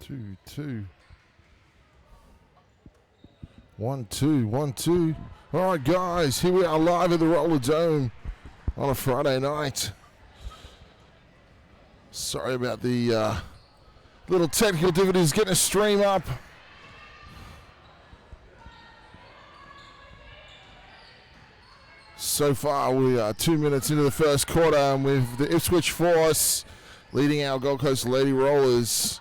2-2. 1-2, 1-2. All right, guys, here we are live at the Roller Dome on a Friday night. Sorry about the little technical difficulties getting a stream up. So far, we are 2 minutes into the first quarter, and with the Ipswich Force leading our Gold Coast Lady Rollers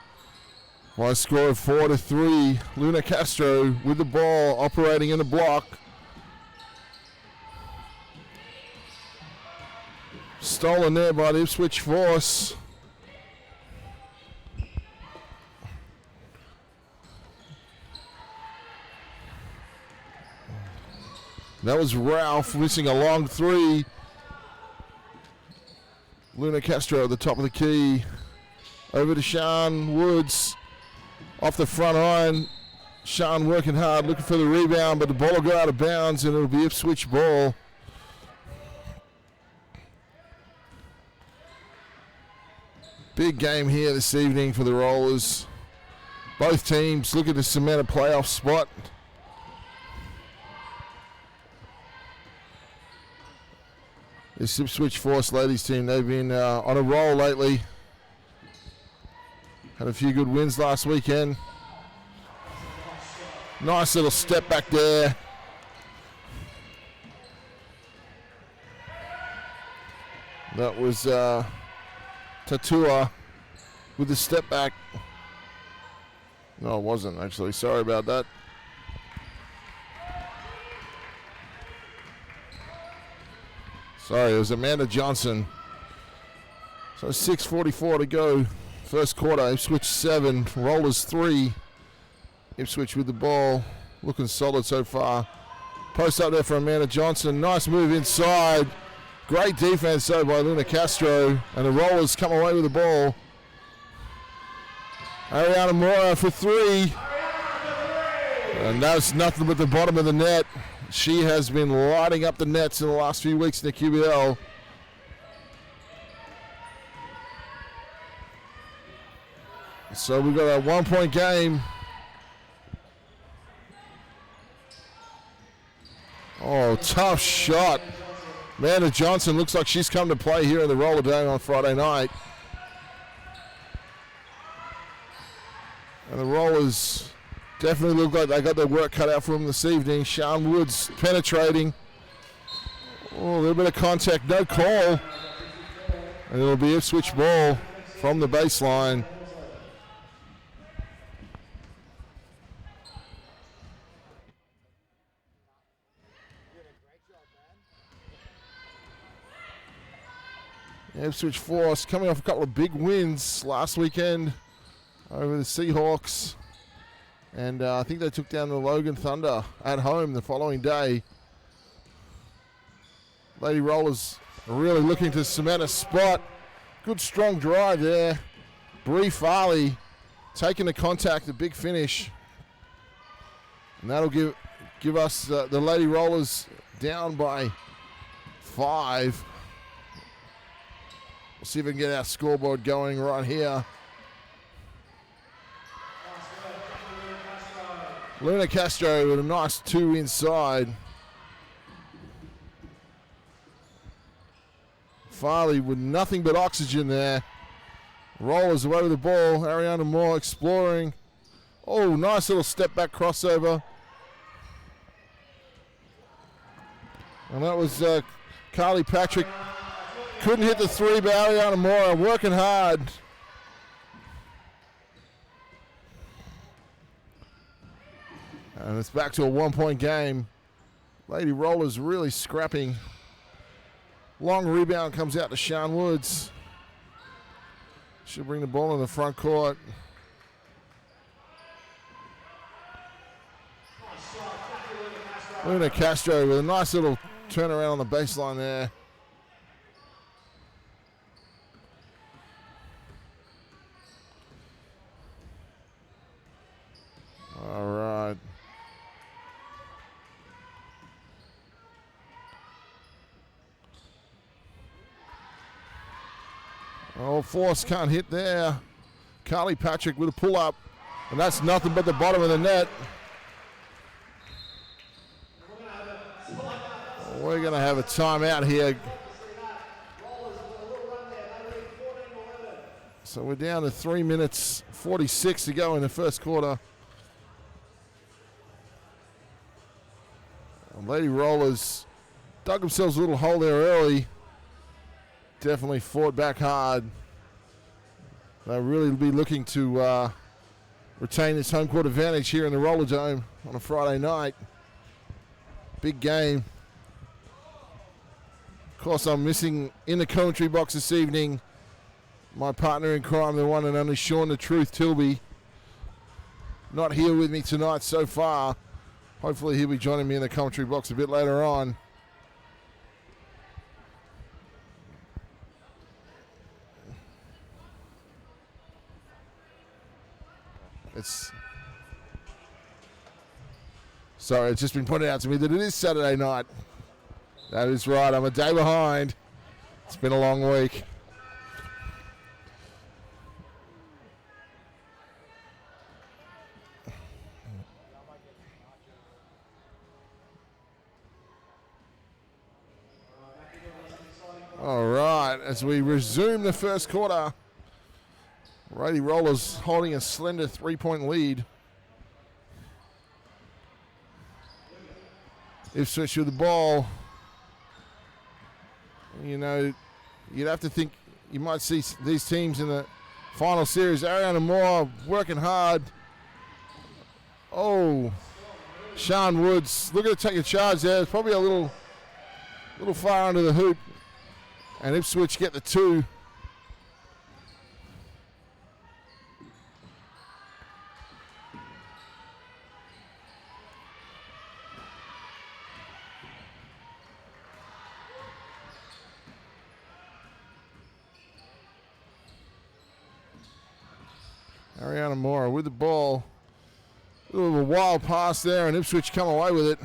by a score of 4-3. Luna Castro with the ball, operating in the block. Stolen there by the Ipswich Force. That was Ralph missing a long three. Luna Castro at the top of the key. Over to Sean Woods. Off the front iron. Sean working hard, looking for the rebound, but the ball will go out of bounds and it'll be Ipswich ball. Big game here this evening for the Rollers. Both teams looking to cement a playoff spot. This Ipswich Force ladies team, they've been on a roll lately. Had a few good wins last weekend. Nice little step back there. That was Tatua with the step back. No, it wasn't actually. Sorry about that. Sorry, it was Amanda Johnson. So 6:44 to go. First quarter, Ipswich 7, Rollers 3. Ipswich with the ball, looking solid so far. Post up there for Amanda Johnson. Nice move inside. Great defense though by Luna Castro. And the Rollers come away with the ball. Ariana Mora for three. And that's nothing but the bottom of the net. She has been lighting up the nets in the last few weeks in the QBL. So we've got a 1 point game. Oh, tough shot. Amanda Johnson looks like she's come to play here in the Roller Dome on Friday night. And the Rollers definitely look like they got their work cut out for them this evening. Sean Woods penetrating. Oh, a little bit of contact, no call. And it'll be Ipswich ball from the baseline. Ipswich Force coming off a couple of big wins last weekend over the Seahawks. And I think they took down the Logan Thunder at home the following day. Lady Rollers are really looking to cement a spot. Good strong drive there. Bree Farley taking the contact, a big finish. And that'll give us the Lady Rollers down by 5. We'll see if we can get our scoreboard going right here. Luna Castro with a nice 2 inside. Farley with nothing but oxygen there. Rollers away with the ball. Ariana Moore exploring. Oh, nice little step back crossover. And that was Carly Patrick. Couldn't hit the 3, but Ariana Moore working hard. And it's back to a 1 point game. Lady Rollers really scrapping. Long rebound comes out to Sean Woods. She'll bring the ball in the front court. Luna Castro with a nice little turnaround on the baseline there. All right. Oh, Force can't hit there. Carly Patrick with a pull-up. And that's nothing but the bottom of the net. We're going to have a timeout here. So we're down to 3 minutes 46 to go in the first quarter. Lady Rollers dug themselves a little hole there early. Definitely fought back hard. They'll really be looking to retain this home court advantage here in the Roller Dome on a Friday night. Big game. Of course, I'm missing in the commentary box this evening my partner in crime, the one and only Sean the Truth Tilby. Not here with me tonight so far. Hopefully he'll be joining me in the commentary box a bit later on. Sorry, it's just been pointed out to me that it is Saturday night. That is right, I'm a day behind. It's been a long week. All right, as we resume the first quarter, Lady Rollers holding a slender 3-point lead. Ipswich with the ball. You know, you'd have to think you might see these teams in the final series. Ariana Moore working hard. Oh, Sean Woods looking to take a charge there. It's probably a little far under the hoop. And Ipswich get the 2. Ariana Moore with the ball. A little of a wild pass there, and Ipswich come away with it.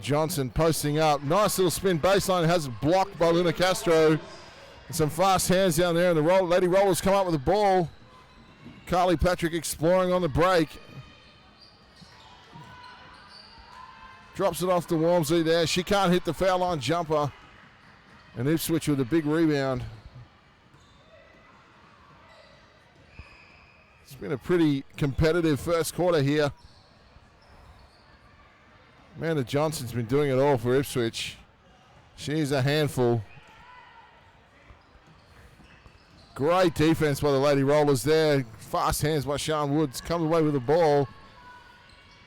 Johnson posting up. Nice little spin baseline. Has it blocked by Luna Castro. And some fast hands down there. And the Lady Rollers come up with the ball. Carly Patrick exploring on the break. Drops it off to Walmsley there. She can't hit the foul line jumper. And Ipswich with a big rebound. It's been a pretty competitive first quarter here. Amanda Johnson's been doing it all for Ipswich. She's a handful. Great defense by the Lady Rollers there. Fast hands by Sean Woods. Comes away with the ball.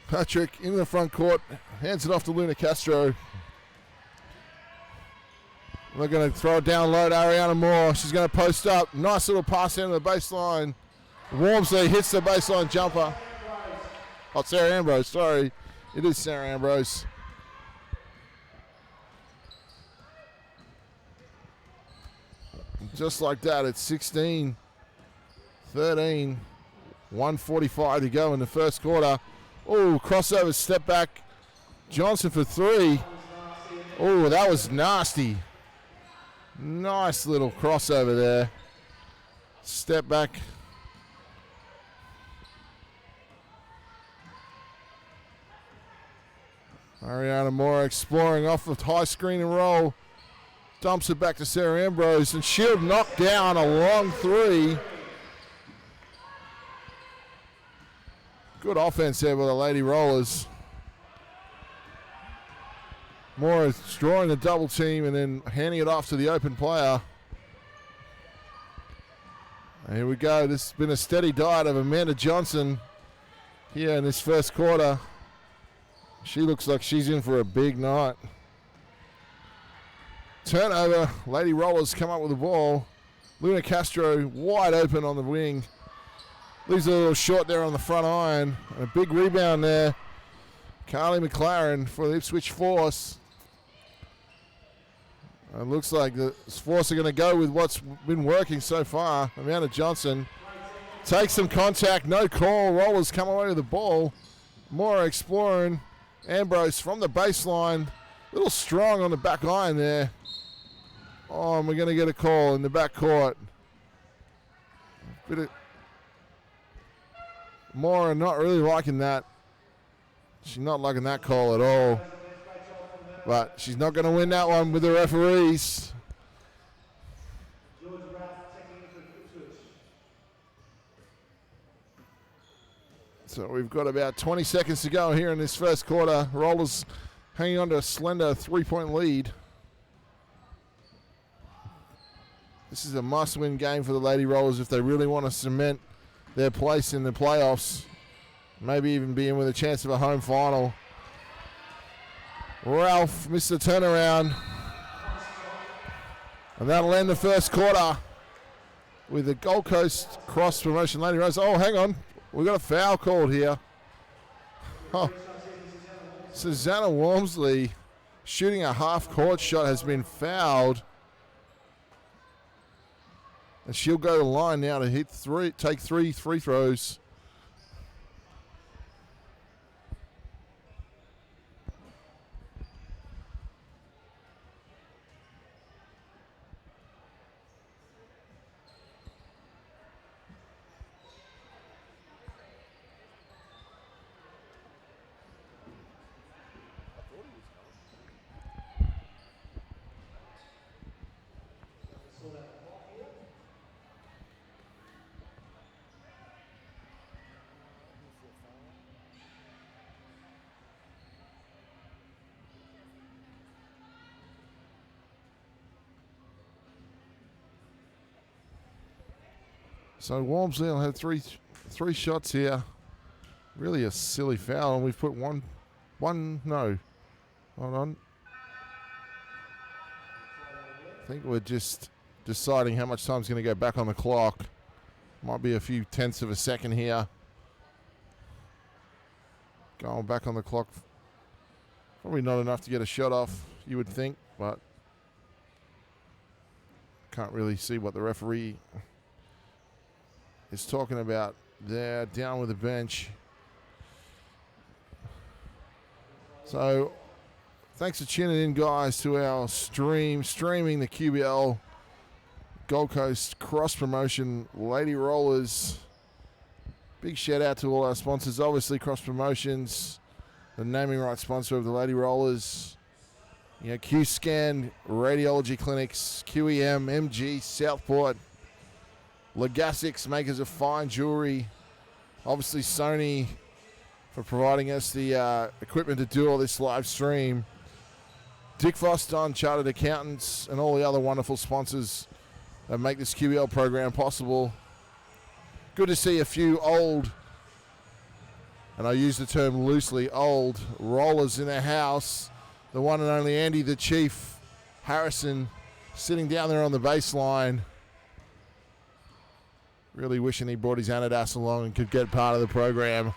Patrick in the front court. Hands it off to Luna Castro. We're going to throw it down low to Ariana Moore. She's going to post up. Nice little pass into the baseline. Walmsley hits the baseline jumper. Oh, Sarah Ambrose, sorry. It is Sarah Ambrose. Just like that, it's 16-13, 1:45 to go in the first quarter. Oh, crossover, step back. Johnson for 3. Oh, that was nasty. Nice little crossover there. Step back. Ariana Moore exploring off the high screen and roll. Dumps it back to Sarah Ambrose, and she'll knock down a long 3. Good offense there by the Lady Rollers. Moore is drawing the double team and then handing it off to the open player. And here we go. This has been a steady diet of Amanda Johnson here in this first quarter. She looks like she's in for a big night. Turnover. Lady Rollers come up with the ball. Luna Castro wide open on the wing. Leaves a little short there on the front iron. And a big rebound there. Carly McLaren for the Ipswich Force. It looks like the Force are going to go with what's been working so far. Amanda Johnson takes some contact. No call. Rollers come away with the ball. Moore exploring. Ambrose from the baseline. A little strong on the back line there. Oh, and we're going to get a call in the back court. Bit of Mora not really liking that. She's not liking that call at all. But she's not going to win that one with the referees. So we've got about 20 seconds to go here in this first quarter. Rollers hanging on to a slender 3-point lead. This is a must-win game for the Lady Rollers if they really want to cement their place in the playoffs. Maybe even be in with a chance of a home final. Ralph missed the turnaround. And that'll end the first quarter with the Gold Coast cross promotion Lady Rollers. Oh, hang on. We've got a foul called here. Oh. Susanna Walmsley shooting a half-court shot has been fouled. And she'll go to the line now to take 3 free throws. So Walmsley will have three shots here. Really a silly foul, and we've put no. Hold on. I think we're just deciding how much time's going to go back on the clock. Might be a few tenths of a second here. Going back on the clock. Probably not enough to get a shot off, you would think, but can't really see what the referee is talking about there, down with the bench. So thanks for tuning in, guys, to our streaming the QBL Gold Coast cross promotion Lady Rollers. Big shout out to all our sponsors. Obviously, Cross Promotions, the naming rights sponsor of the Lady Rollers. You know, Q-Scan, Radiology Clinics, QEM, MG, Southport, Legasics, makers of fine jewelry. Obviously, Sony for providing us the equipment to do all this live stream. Dick Foston, Chartered Accountants, and all the other wonderful sponsors that make this QBL program possible. Good to see a few old, and I use the term loosely, old rollers in the house. The one and only Andy the Chief Harrison sitting down there on the baseline. Really wishing he brought his Anadas along and could get part of the program.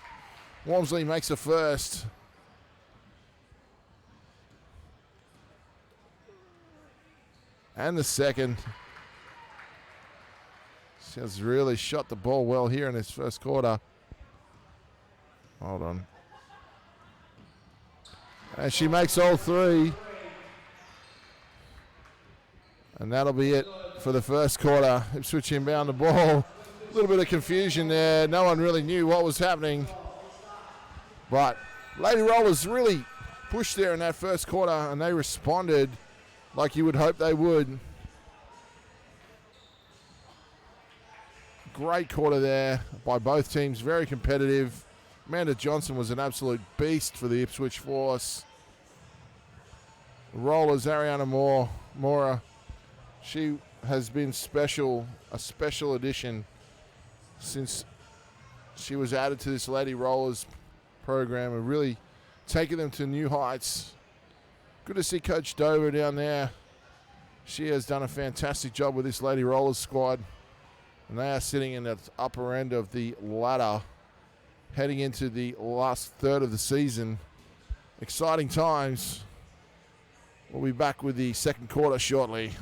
Walmsley makes a first. And the second. She has really shot the ball well here in this first quarter. Hold on. And she makes all three. And that'll be it for the first quarter. Ipswich inbound the ball. A little bit of confusion there. No one really knew what was happening. But Lady Rollers really pushed there in that first quarter, and they responded like you would hope they would. Great quarter there by both teams. Very competitive. Amanda Johnson was an absolute beast for the Ipswich Force. Rollers, Ariana Mora. She has been special, a special addition since she was added to this Lady Rollers program and really taking them to new heights. Good to see Coach Dover down there. She has done a fantastic job with this Lady Rollers squad. And they are sitting in the upper end of the ladder, heading into the last third of the season. Exciting times. We'll be back with the second quarter shortly.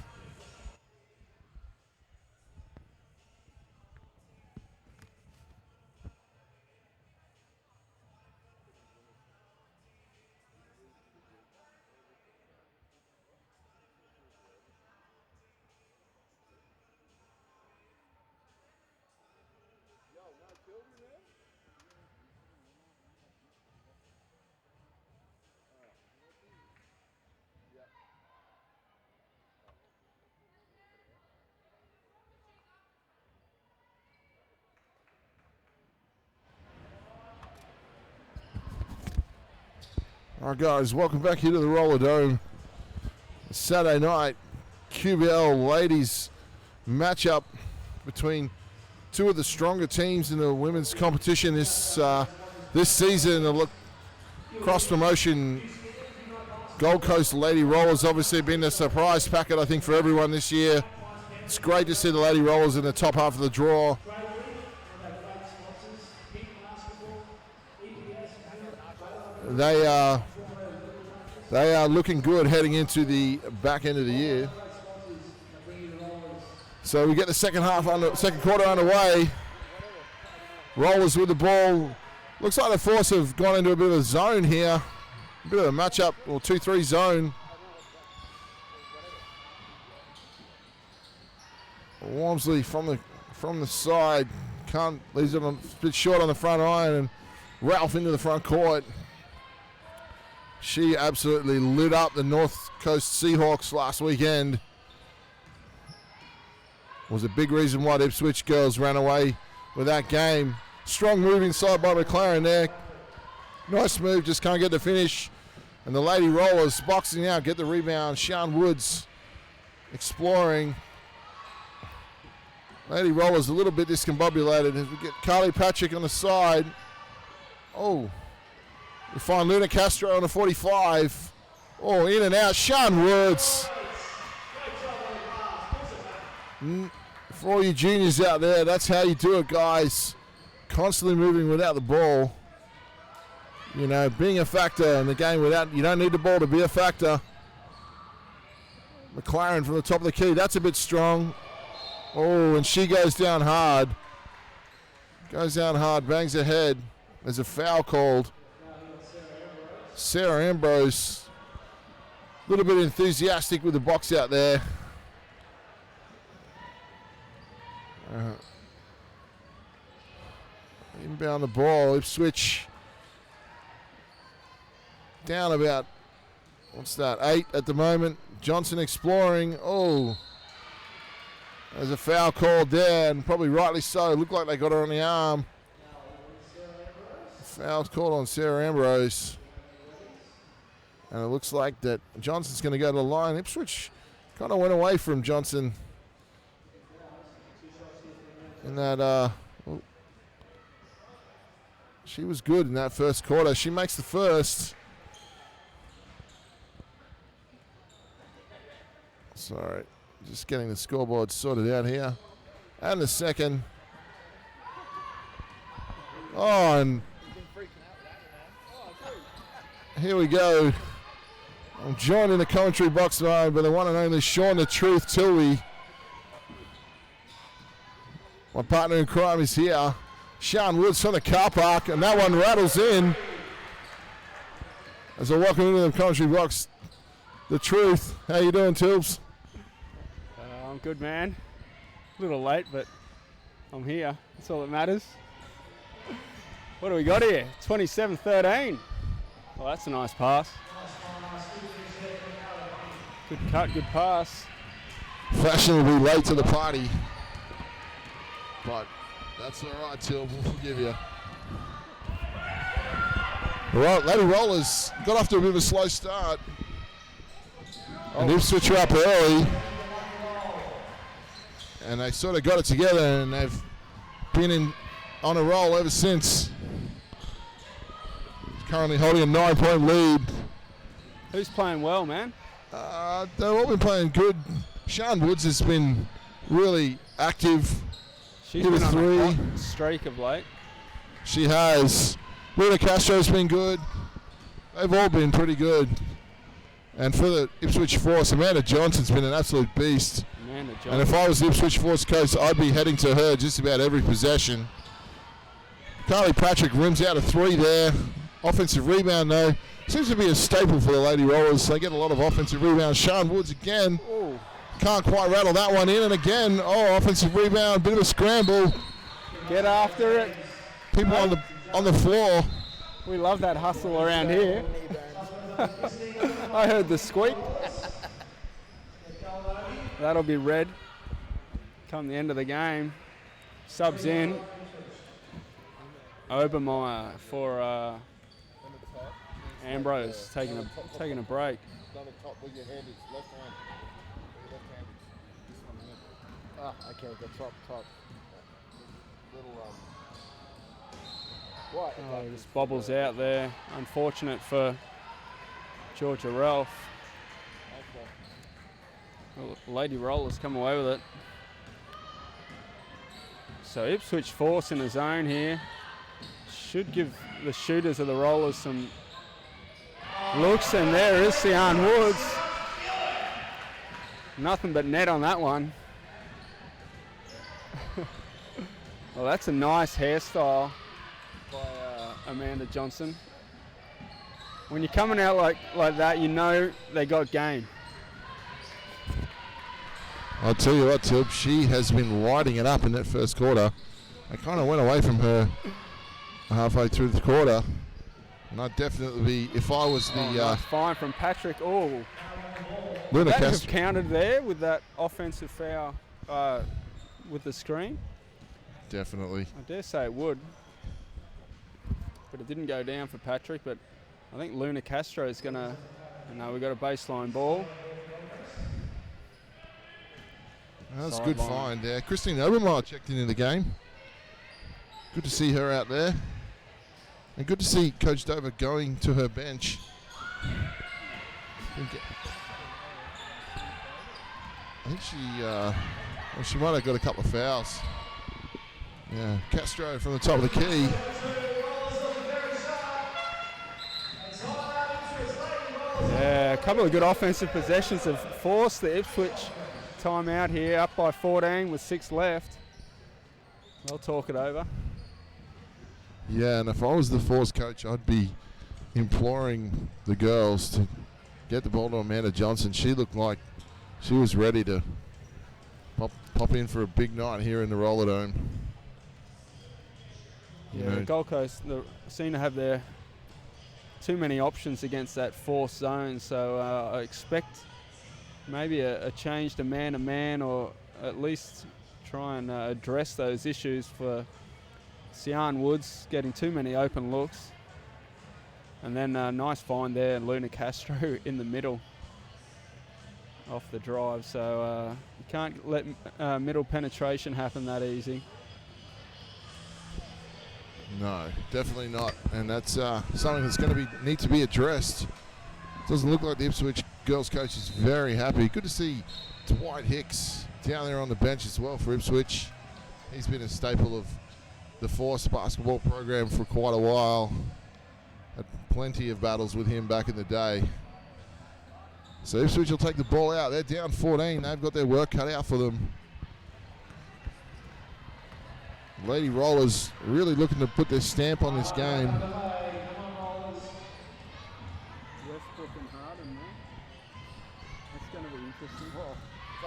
All right, guys, welcome back here to the Roller Dome. Saturday night QBL ladies matchup between two of the stronger teams in the women's competition this season. Look, cross promotion Gold Coast Lady Rollers obviously been a surprise packet, I think, for everyone this year. It's great to see the Lady Rollers in the top half of the draw. They are looking good heading into the back end of the year. So we get the second quarter underway. Rollers with the ball. Looks like the Force have gone into a bit of a zone here. A bit of a matchup, or 2-3 zone. Walmsley from the side leaves it a bit short on the front iron, and Ralph into the front court. She absolutely lit up the North Coast Seahawks last weekend. Was a big reason why the Ipswich girls ran away with that game. Strong move inside by McLaren there. Nice move, just can't get the finish. And the Lady Rollers boxing out, get the rebound. Sean Woods exploring. Lady Rollers a little bit discombobulated as we get Carly Patrick on the side. Oh. We find Luna Castro on the 45. Oh, in and out. Sean Woods. For all you juniors out there, that's how you do it, guys. Constantly moving without the ball. You know, being a factor in the game you don't need the ball to be a factor. McLaren from the top of the key. That's a bit strong. Oh, and she goes down hard. Goes down hard, bangs her head. There's a foul called. Sarah Ambrose, a little bit enthusiastic with the box out there. Inbound the ball, Ipswich down about, 8 at the moment. Johnson exploring. Oh, there's a foul called there, and probably rightly so. Looked like they got her on the arm. Foul's called on Sarah Ambrose. And it looks like that Johnson's going to go to the line. Ipswich kind of went away from Johnson in that. She was good in that first quarter. She makes the first. Sorry, just getting the scoreboard sorted out here. And the second. Oh, and here we go. I'm joined in the commentary box tonight by the one and only Sean the Truth Tilby. My partner in crime is here. Sean Woods from the car park, and that one rattles in. As I welcome into the commentary box, the Truth. How you doing, Tilbs? I'm good, man. A little late, but I'm here. That's all that matters. What do we got here? 27-13. Well, that's a nice pass. Good cut, good pass. Fashionably late to the party. But that's all right, Till. We'll forgive you. All right, Lady Rollers got off to a bit of a slow start. And Ipswich are up early. And they sort of got it together, and they've been on a roll ever since. Currently holding a 9-point lead. Who's playing well, man? They've all been playing good. Sean Woods has been really active. She's been on a hot streak of late. She has. Luna Castro's been good. They've all been pretty good. And for the Ipswich Force, Amanda Johnson's been an absolute beast. And if I was the Ipswich Force coach, I'd be heading to her just about every possession. Carly Patrick rims out a 3 there. Offensive rebound, though. Seems to be a staple for the Lady Rollers. They get a lot of offensive rebounds. Sean Woods again. Ooh. Can't quite rattle that one in. And again, offensive rebound. Bit of a scramble. Get after it. People on the floor. We love that hustle around here. I heard the squeak. That'll be red come the end of the game. Subs in. Obermeyer for Ambrose taking a break. Not a top with your hand, it's left hand. Left hand, this one here. Okay, the top. Little What? Oh, just bobbles out there. Unfortunate for Georgia Ralph. Well, Lady Rollers come away with it. So Ipswich force in the zone here. Should give the shooters of the Rollers some looks, and there is Sian Woods. Nothing but net on that one. Well, that's a nice hairstyle by Amanda Johnson. When you're coming out like that, you know they got game. I'll tell you what, Tilb, she has been lighting it up in that first quarter. I kind of went away from her halfway through the quarter, and I'd definitely be, if I was the... nice find from Patrick. Oh, Luna that have Castro. counted there with that offensive foul with the screen. Definitely. I dare say it would, but it didn't go down for Patrick. But I think Luna Castro is going to... No, we've got a baseline ball. That's a good find there. Christine Obermeyer checked into the game. Good to see her out there. And good to see Coach Dover going to her bench. I think she might have got a couple of fouls. Yeah, Castro from the top of the key. Yeah, a couple of good offensive possessions have forced the Ipswich timeout here, up by 14 with 6 left. They'll talk it over. Yeah, and if I was the force coach, I'd be imploring the girls to get the ball to Amanda Johnson. She looked like she was ready to pop in for a big night here in the Roller Dome. Yeah, the Gold Coast seem to have their too many options against that force zone, so I expect maybe a change to man-to-man, or at least try and address those issues for Sian Woods getting too many open looks. And then a nice find there, Luna Castro in the middle off the drive. So you can't let middle penetration happen that easy. No, definitely not. And that's something that's going to need to be addressed. Doesn't look like the Ipswich girls coach is very happy. Good to see Dwight Hicks down there on the bench as well for Ipswich. He's been a staple of the Force basketball program for quite a while. Had plenty of battles with him back in the day. So Ipswich will take the ball out. They're down 14. They've got their work cut out for them. Lady Rollers really looking to put their stamp on this game.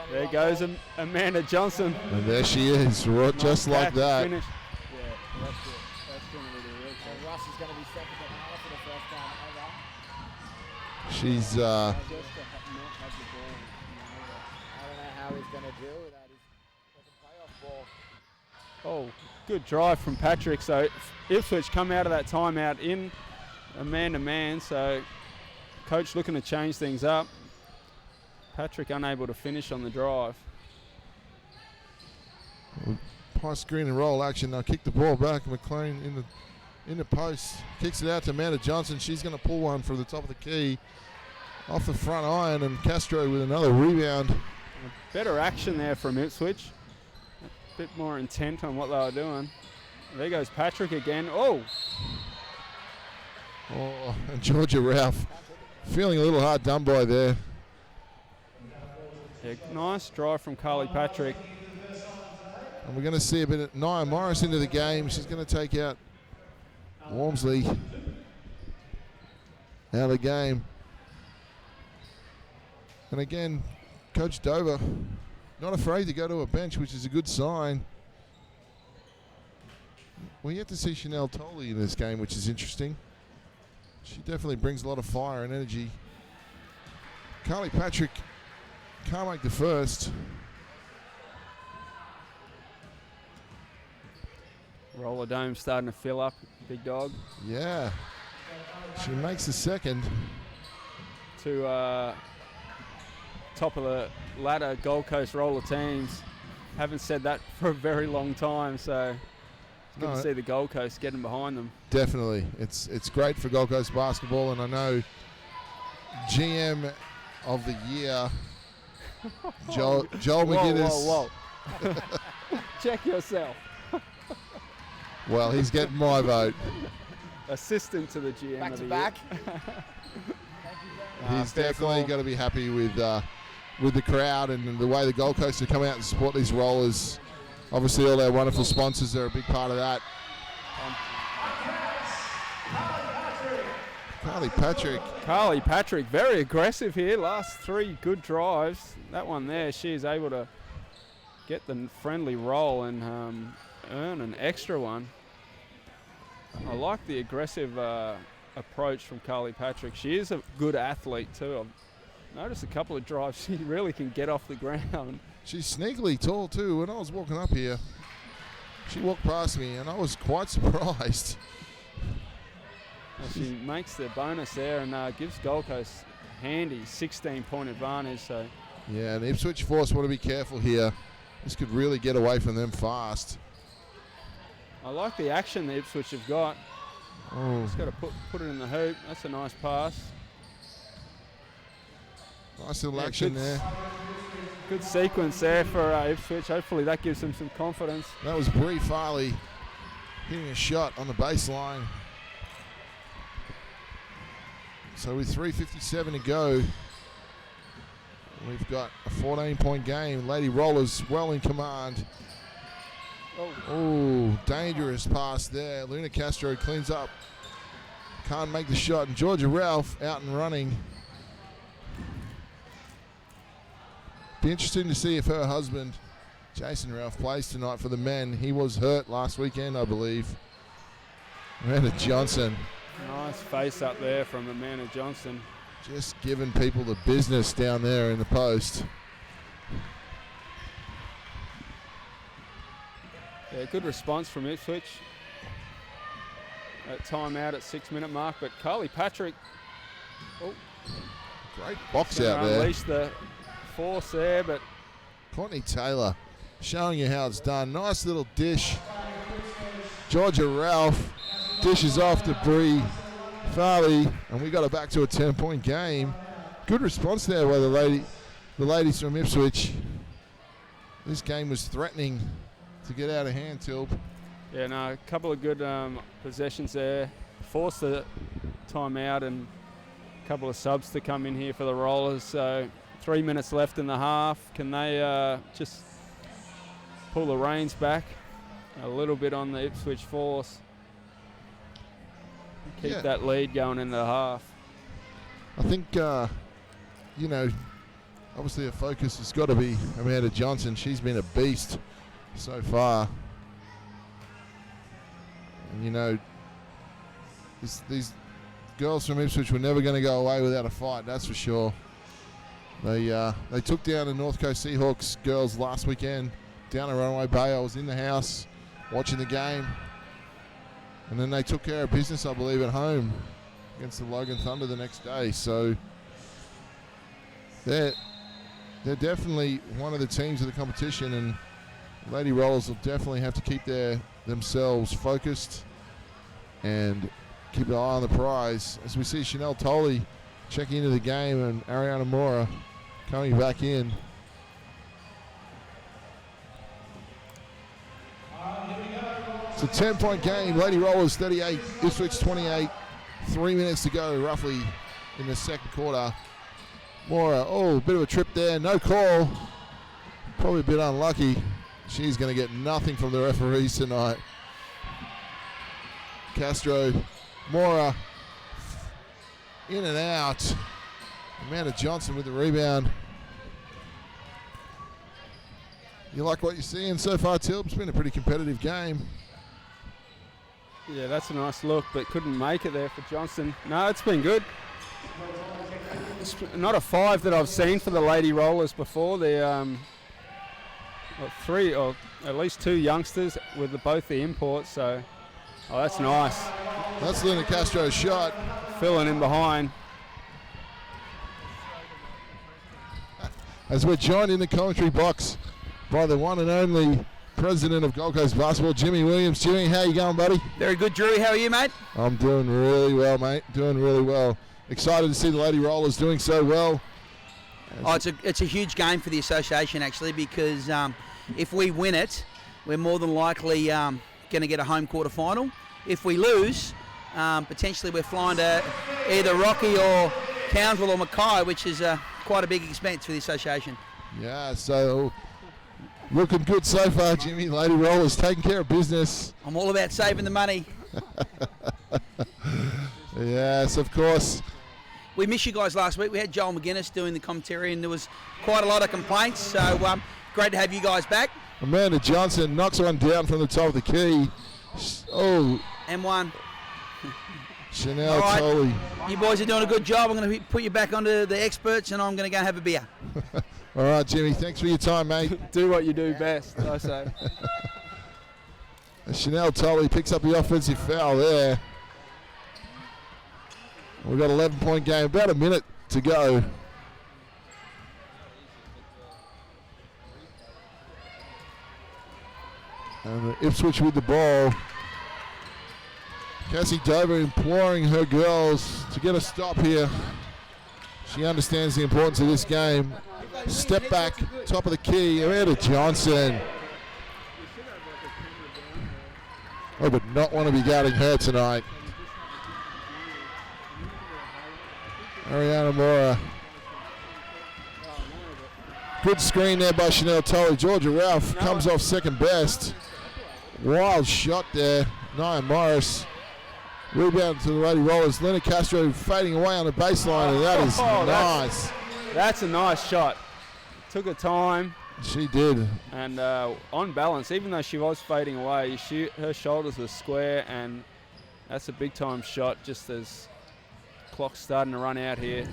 There goes Amanda Johnson. And there she is, right, just like that. Finish. Yeah, that's it. That's going to be the real and Russ is going to be second at half for the first time ever. She's Just to not have the ball. I don't know how he's going to deal with that. He's got a playoff ball. Oh, good drive from Patrick. So Ipswich come out of that timeout in a man-to-man. So coach looking to change things up. Patrick unable to finish on the drive. high screen and roll action. They'll kick the ball back. McLean in the post. Kicks it out to Amanda Johnson. She's going to pull one from the top of the key. Off the front iron, and Castro with another rebound. Better action there from Ipswich. A bit more intent on what they were doing. There goes Patrick again. Oh, and Georgia Ralph feeling a little hard done by there. yeah, nice drive from Carly Patrick. And we're going to see a bit of Nia Morris into the game. She's going to take out Walmsley out of the game. And again, Coach Dover not afraid to go to a bench, which is a good sign. We yet to see Chanel Tolley in this game, which is interesting. She definitely brings a lot of fire and energy. Carly Patrick can't make the first. Roller Dome starting to fill up, big dog. Yeah. She makes the second. To top of the ladder Gold Coast roller teams. Haven't said that for a very long time, so it's good to see the Gold Coast getting behind them. Definitely. It's great for Gold Coast basketball, and I know GM of the year, Joel McGinnis. Whoa. Check yourself. Well, he's getting my vote. Assistant to the GM Back of to the back. year. He's definitely going to be happy with the crowd and the way the Gold Coast have come out and support these rollers. Obviously, all our wonderful sponsors are a big part of that. Carly Patrick, very aggressive here. Last 3 good drives. That one there, she is able to get the friendly roll and earn an extra one. I like the aggressive approach from Carly Patrick. She is a good athlete too. I've noticed a couple of drives she really can get off the ground. She's sneakily tall too. When I was walking up here, she walked past me and I was quite surprised. Well, she makes the bonus there and gives Gold Coast handy 16-point advantage. So yeah, and Ipswich Force want to be careful here. This could really get away from them fast. I like the action the Ipswich have got. Oh. Just got to put it in the hoop. That's a nice pass. Nice little action there. Good sequence there for Ipswich. Hopefully that gives them some confidence. That was Bree Farley hitting a shot on the baseline. So with 3:57 to go, we've got a 14-point game. Lady Rollers well in command. Oh, dangerous pass there. Luna Castro cleans up. Can't make the shot. And Georgia Ralph out and running. Be interesting to see if her husband, Jason Ralph, plays tonight for the men. He was hurt last weekend, I believe. Amanda Johnson. Nice face up there from Amanda Johnson. Just giving people the business down there in the post. Yeah, good response from Ipswich. Timeout at 6-minute mark, but Carly Patrick. Oh, great box out there. Unleash the force there, but Courtney Taylor showing you how it's done. Nice little dish. Georgia Ralph dishes off to Bree Farley, and we got it back to a 10-point game. Good response there by the ladies from Ipswich. This game was threatening to get out of hand, Tilb. yeah, no, a couple of good possessions there. Forced the timeout and a couple of subs to come in here for the Rollers. So 3 minutes left in the half. Can they just pull the reins back a little bit on the Ipswich Force? Keep that lead going into the half. I think, you know, obviously her focus has got to be Amanda Johnson. She's been a beast so far. And, you know, these girls from Ipswich were never going to go away without a fight, that's for sure. They took down the North Coast Seahawks girls last weekend down at Runaway Bay. I was in the house watching the game. And then they took care of business, I believe, at home against the Logan Thunder the next day. So they're definitely one of the teams of the competition, and Lady Rollers will definitely have to keep themselves focused and keep an eye on the prize. As we see Chanel Tolley checking into the game and Ariana Mora coming back in. It's a 10-point game. Lady Rollers 38, Ipswich 28. 3 minutes to go, roughly, in the second quarter. Mora, a bit of a trip there. No call. Probably a bit unlucky. She's going to get nothing from the referees tonight. Castro, Mora, in and out. Amanda Johnson with the rebound. You like what you're seeing so far, Tilb? It's been a pretty competitive game. Yeah, that's a nice look, but couldn't make it there for Johnson. No, it's been good. It's not a 5 that I've seen for the Lady Rollers before. They're 3 or at least 2 youngsters with both the imports, so that's nice. That's Luna Castro's shot. Filling in behind. As we're joined in the commentary box by the one and only president of Gold Coast Basketball, Jimmy Williams. Jimmy, how you going, buddy? Very good, Drew. How are you, mate? I'm doing really well, mate. Doing really well. Excited to see the Lady Rollers doing so well. Oh, it's a huge game for the association, actually, because if we win it, we're more than likely going to get a home quarter final. If we lose, potentially we're flying to either Rocky or Townsville or Mackay, which is quite a big expense for the association. Yeah, so looking good so far, Jimmy. Lady Rollers taking care of business. I'm all about saving the money. Yes, of course. We missed you guys last week. We had Joel McGuinness doing the commentary, and there was quite a lot of complaints, so great to have you guys back. Amanda Johnson knocks one down from the top of the key. Oh. M1. Chanel Tolley. You boys are doing a good job. I'm going to put you back onto the experts, and I'm going to go have a beer. All right, Jimmy. Thanks for your time, mate. Do what you do best, I say. Chanel Tolley picks up the offensive foul there. We've got an 11-point game, about a minute to go. And Ipswich with the ball. Cassie Dover imploring her girls to get a stop here. She understands the importance of this game. Step back, top of the key, Amanda Johnson. I would not want to be guarding her tonight. Ariana Mora. Good screen there by Chanel Tolley. Georgia Ralph comes off second best. Wild shot there. Nia Morris. Rebound to the Lady Rollers. Luna Castro fading away on the baseline, and that is nice. That's a nice shot. Took her time. She did. And on balance, even though she was fading away, her shoulders were square, and that's a big-time shot just as clock's starting to run out here.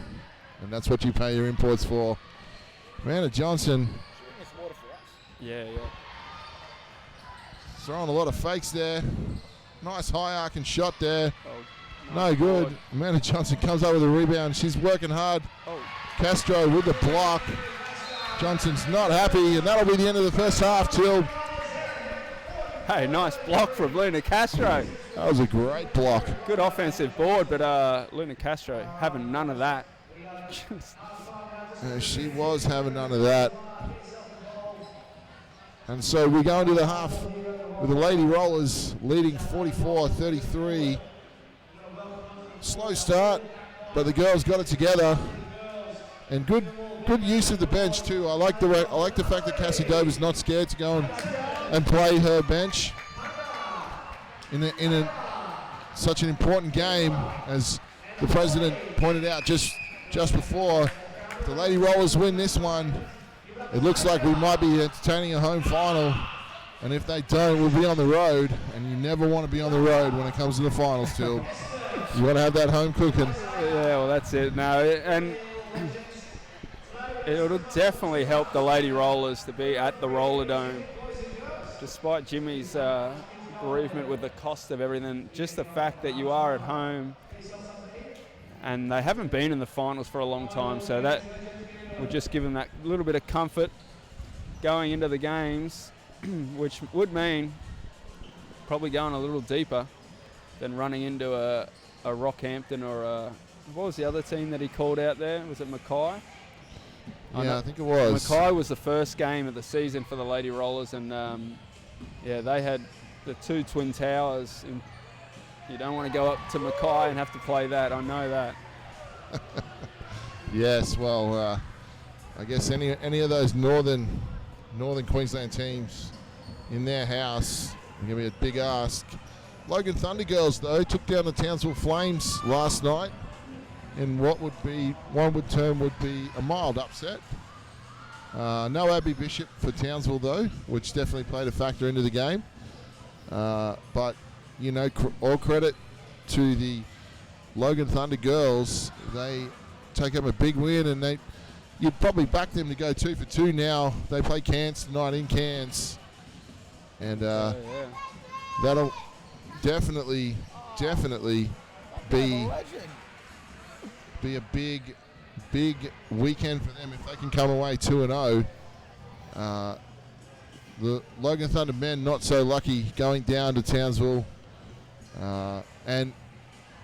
And that's what you pay your imports for. Amanda Johnson. Yeah. Throwing a lot of fakes there. Nice high arcing shot there. Oh, no good. Forward. Amanda Johnson comes up with a rebound. She's working hard. Oh. Castro with the block. Johnson's not happy, and that'll be the end of the first half, Till. Hey, nice block from Luna Castro. That was a great block. Good offensive board, but Luna Castro having none of that. She was having none of that. And so we go into the half with the Lady Rollers leading 44-33. Slow start, but the girls got it together. And good use of the bench too. I like the fact that Cassie Dover's not scared to go and play her bench in such an important game, as the president pointed out just before. If the Lady Rollers win this one, it looks like we might be entertaining a home final, and if they don't, we'll be on the road, and you never want to be on the road when it comes to the finals, too. You want to have that home cooking. Yeah, well, that's it. No, and it'll definitely help the Lady Rollers to be at the Roller Dome. Despite Jimmy's bereavement with the cost of everything, just the fact that you are at home, and they haven't been in the finals for a long time, so that will just give them that little bit of comfort going into the games, which would mean probably going a little deeper than running into a Rockhampton or what was the other team that he called out there? Was it Mackay? Yeah, I think it was. Mackay was the first game of the season for the Lady Rollers, and they had the two Twin Towers. And you don't want to go up to Mackay and have to play that. I know that. Yes, well, I guess any of those northern Queensland teams in their house are going to be a big ask. Logan Thunder Girls, though, took down the Townsville Flames last night in what would be a mild upset. No Abby Bishop for Townsville, though, which definitely played a factor into the game. But, you know, all credit to the Logan Thunder Girls. They take up a big win, and you'd probably back them to go 2 for 2 now. They play Cairns tonight in Cairns. And that'll definitely definitely be a big weekend for them if they can come away 2-0. The Logan Thunder men not so lucky going down to Townsville. And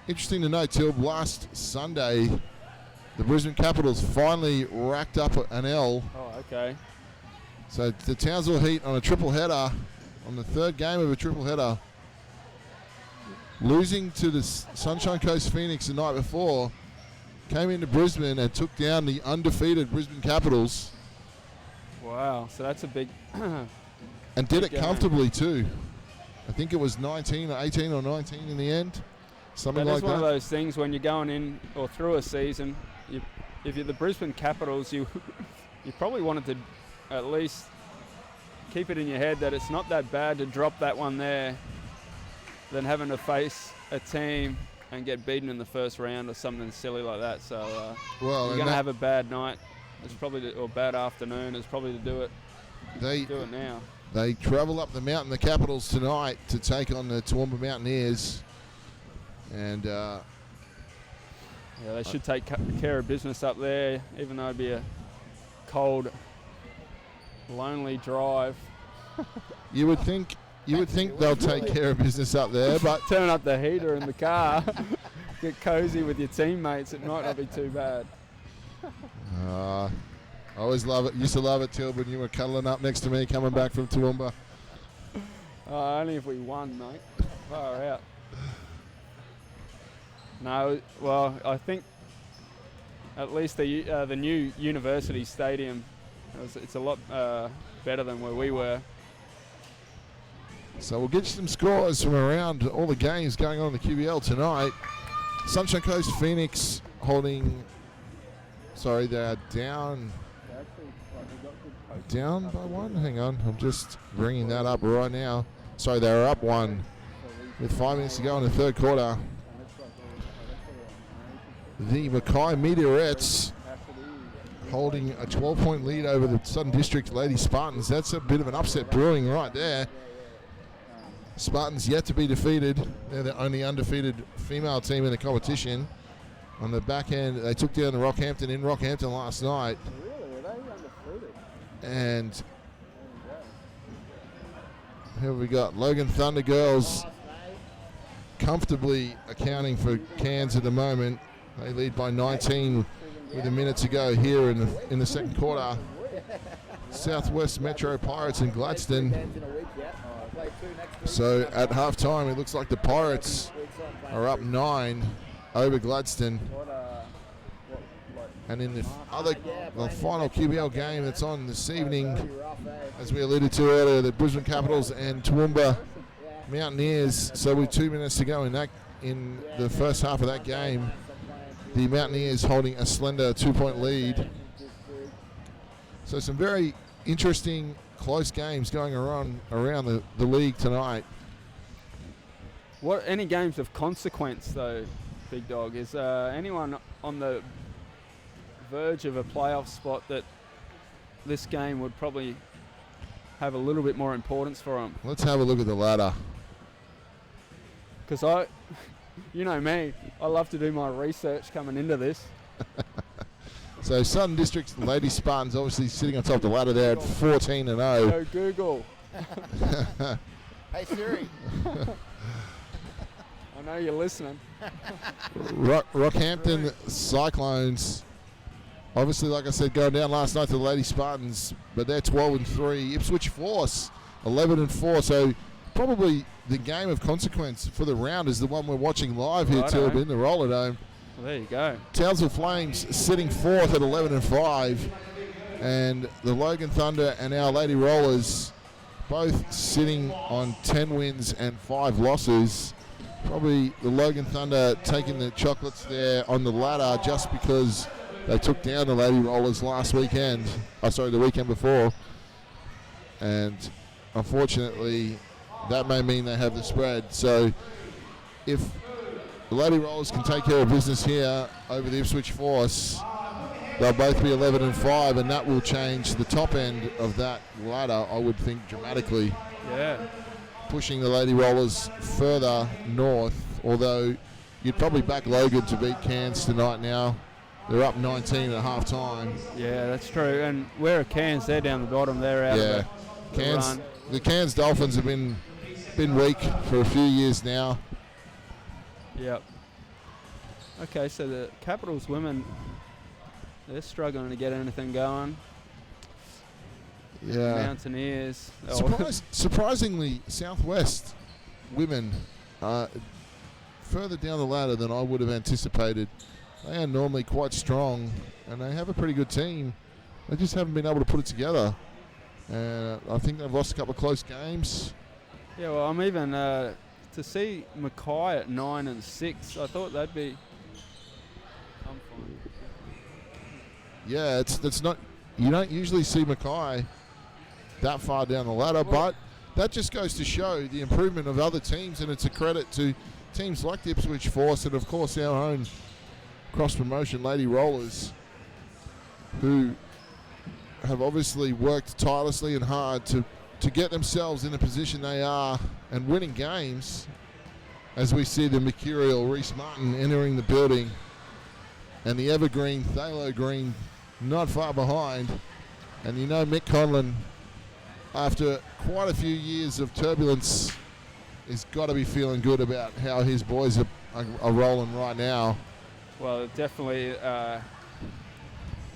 interesting to note, Till, last Sunday, the Brisbane Capitals finally racked up an L. Oh, okay. So the Townsville Heat on a triple header, on the third game of a triple header, losing to the Sunshine Coast Phoenix the night before, came into Brisbane and took down the undefeated Brisbane Capitals. Wow, so that's a big... And did it game. comfortably too. I think it was 18 or 19 in the end. Something That like is one that. of those things when you're going in or through a season, if you're the Brisbane Capitals, you probably wanted to at least keep it in your head that it's not that bad to drop that one there than having to face a team and get beaten in the first round or something silly like that. So Well, you're and going to have a bad night. It's probably or bad afternoon. It's probably to do it now. They travel up the mountain, the Capitals, tonight to take on the Toowoomba Mountaineers. And Yeah, they should take care of business up there, even though it'd be a cold, lonely drive. you would think they'll take care of business up there, but Turn up the heater in the car, get cozy with your teammates. It might not be too bad. I always love it. Used to love it, Till, when you were cuddling up next to me coming back from Toowoomba. Only if we won, mate. Far out. No, well, I think at least the new university stadium, it's a lot better than where we were. So we'll get you some scores from around all the games going on in the QBL tonight. Sunshine Coast Phoenix holding... Sorry, they're down by one. Hang on, I'm just bringing that up right now. Sorry, they're up one with 5 minutes to go in the third quarter. The Mackay Meteorettes holding a 12-point lead over the Southern District Lady Spartans. That's a bit of an upset brewing right there. Spartans yet to be defeated. They're the only undefeated female team in the competition. On the back end, they took down the Rockhampton in Rockhampton last night. Really? Are they undefeated? And here we got Logan Thunder girls comfortably accounting for Cairns at the moment. They lead by 19 with a minute to go here in the second quarter. Southwest Metro Pirates and Gladstone. So at halftime, it looks like the Pirates are up 9 over Gladstone. And in the final QBL game that's on this evening, as we alluded to earlier, the Brisbane Capitals and Toowoomba Mountaineers. So with 2 minutes to go in the first half of that game, the Mountaineers holding a slender 2-point lead. So some very interesting close games going around the league tonight. Any games of consequence though, Big Dog? Is anyone on the verge of a playoff spot that this game would probably have a little bit more importance for them? Let's have a look at the ladder. Because you know me, I love to do my research coming into this. So Southern District Lady Spartans obviously sitting on top of the ladder there at 14-0. Go Google. Hey Siri. I know you're listening. Rockhampton Cyclones, obviously, like I said, going down last night to the Lady Spartans, but they're 12-3. Ipswich Force, 11-4. So probably the game of consequence for the round is the one we're watching live here, Tilb, in the Roller Dome. Well, there you go. Townsville Flames sitting fourth at 11-5, and the Logan Thunder and our Lady Rollers both sitting on 10 wins and 5 losses. Probably the Logan Thunder taking the chocolates there on the ladder just because they took down the Lady Rollers last weekend. The weekend before. And unfortunately, that may mean they have the spread. So if the Lady Rollers can take care of business here over the Ipswich Force, they'll both be 11-5, and that will change the top end of that ladder, I would think, dramatically. Yeah. Pushing the Lady Rollers further north although you'd probably back Logan to beat Cairns tonight now. They're up 19 at half time. Yeah, that's true. And where are Cairns? They're down the bottom. They're out of the run. The Cairns Dolphins have been weak for a few years now. Yep. Okay, so the Capitals women, they're struggling to get anything going. Yeah. Mountaineers. Surprisingly, Southwest women are further down the ladder than I would have anticipated. They are normally quite strong, and they have a pretty good team. They just haven't been able to put it together. And I think they've lost a couple of close games. Yeah, well, I'm even to see Mackay at 9-6. I thought they'd be. I'm fine. Yeah, that's not. You don't usually see Mackay that far down the ladder, but that just goes to show the improvement of other teams, and it's a credit to teams like the Ipswich Force and, of course, our own cross-promotion Lady Rollers, who have obviously worked tirelessly and hard to get themselves in the position they are and winning games, as we see the mercurial Reese Martin entering the building and the evergreen Thalo Green not far behind. And you know Mick Conlon, after quite a few years of turbulence, has got to be feeling good about how his boys are rolling right now. Well, definitely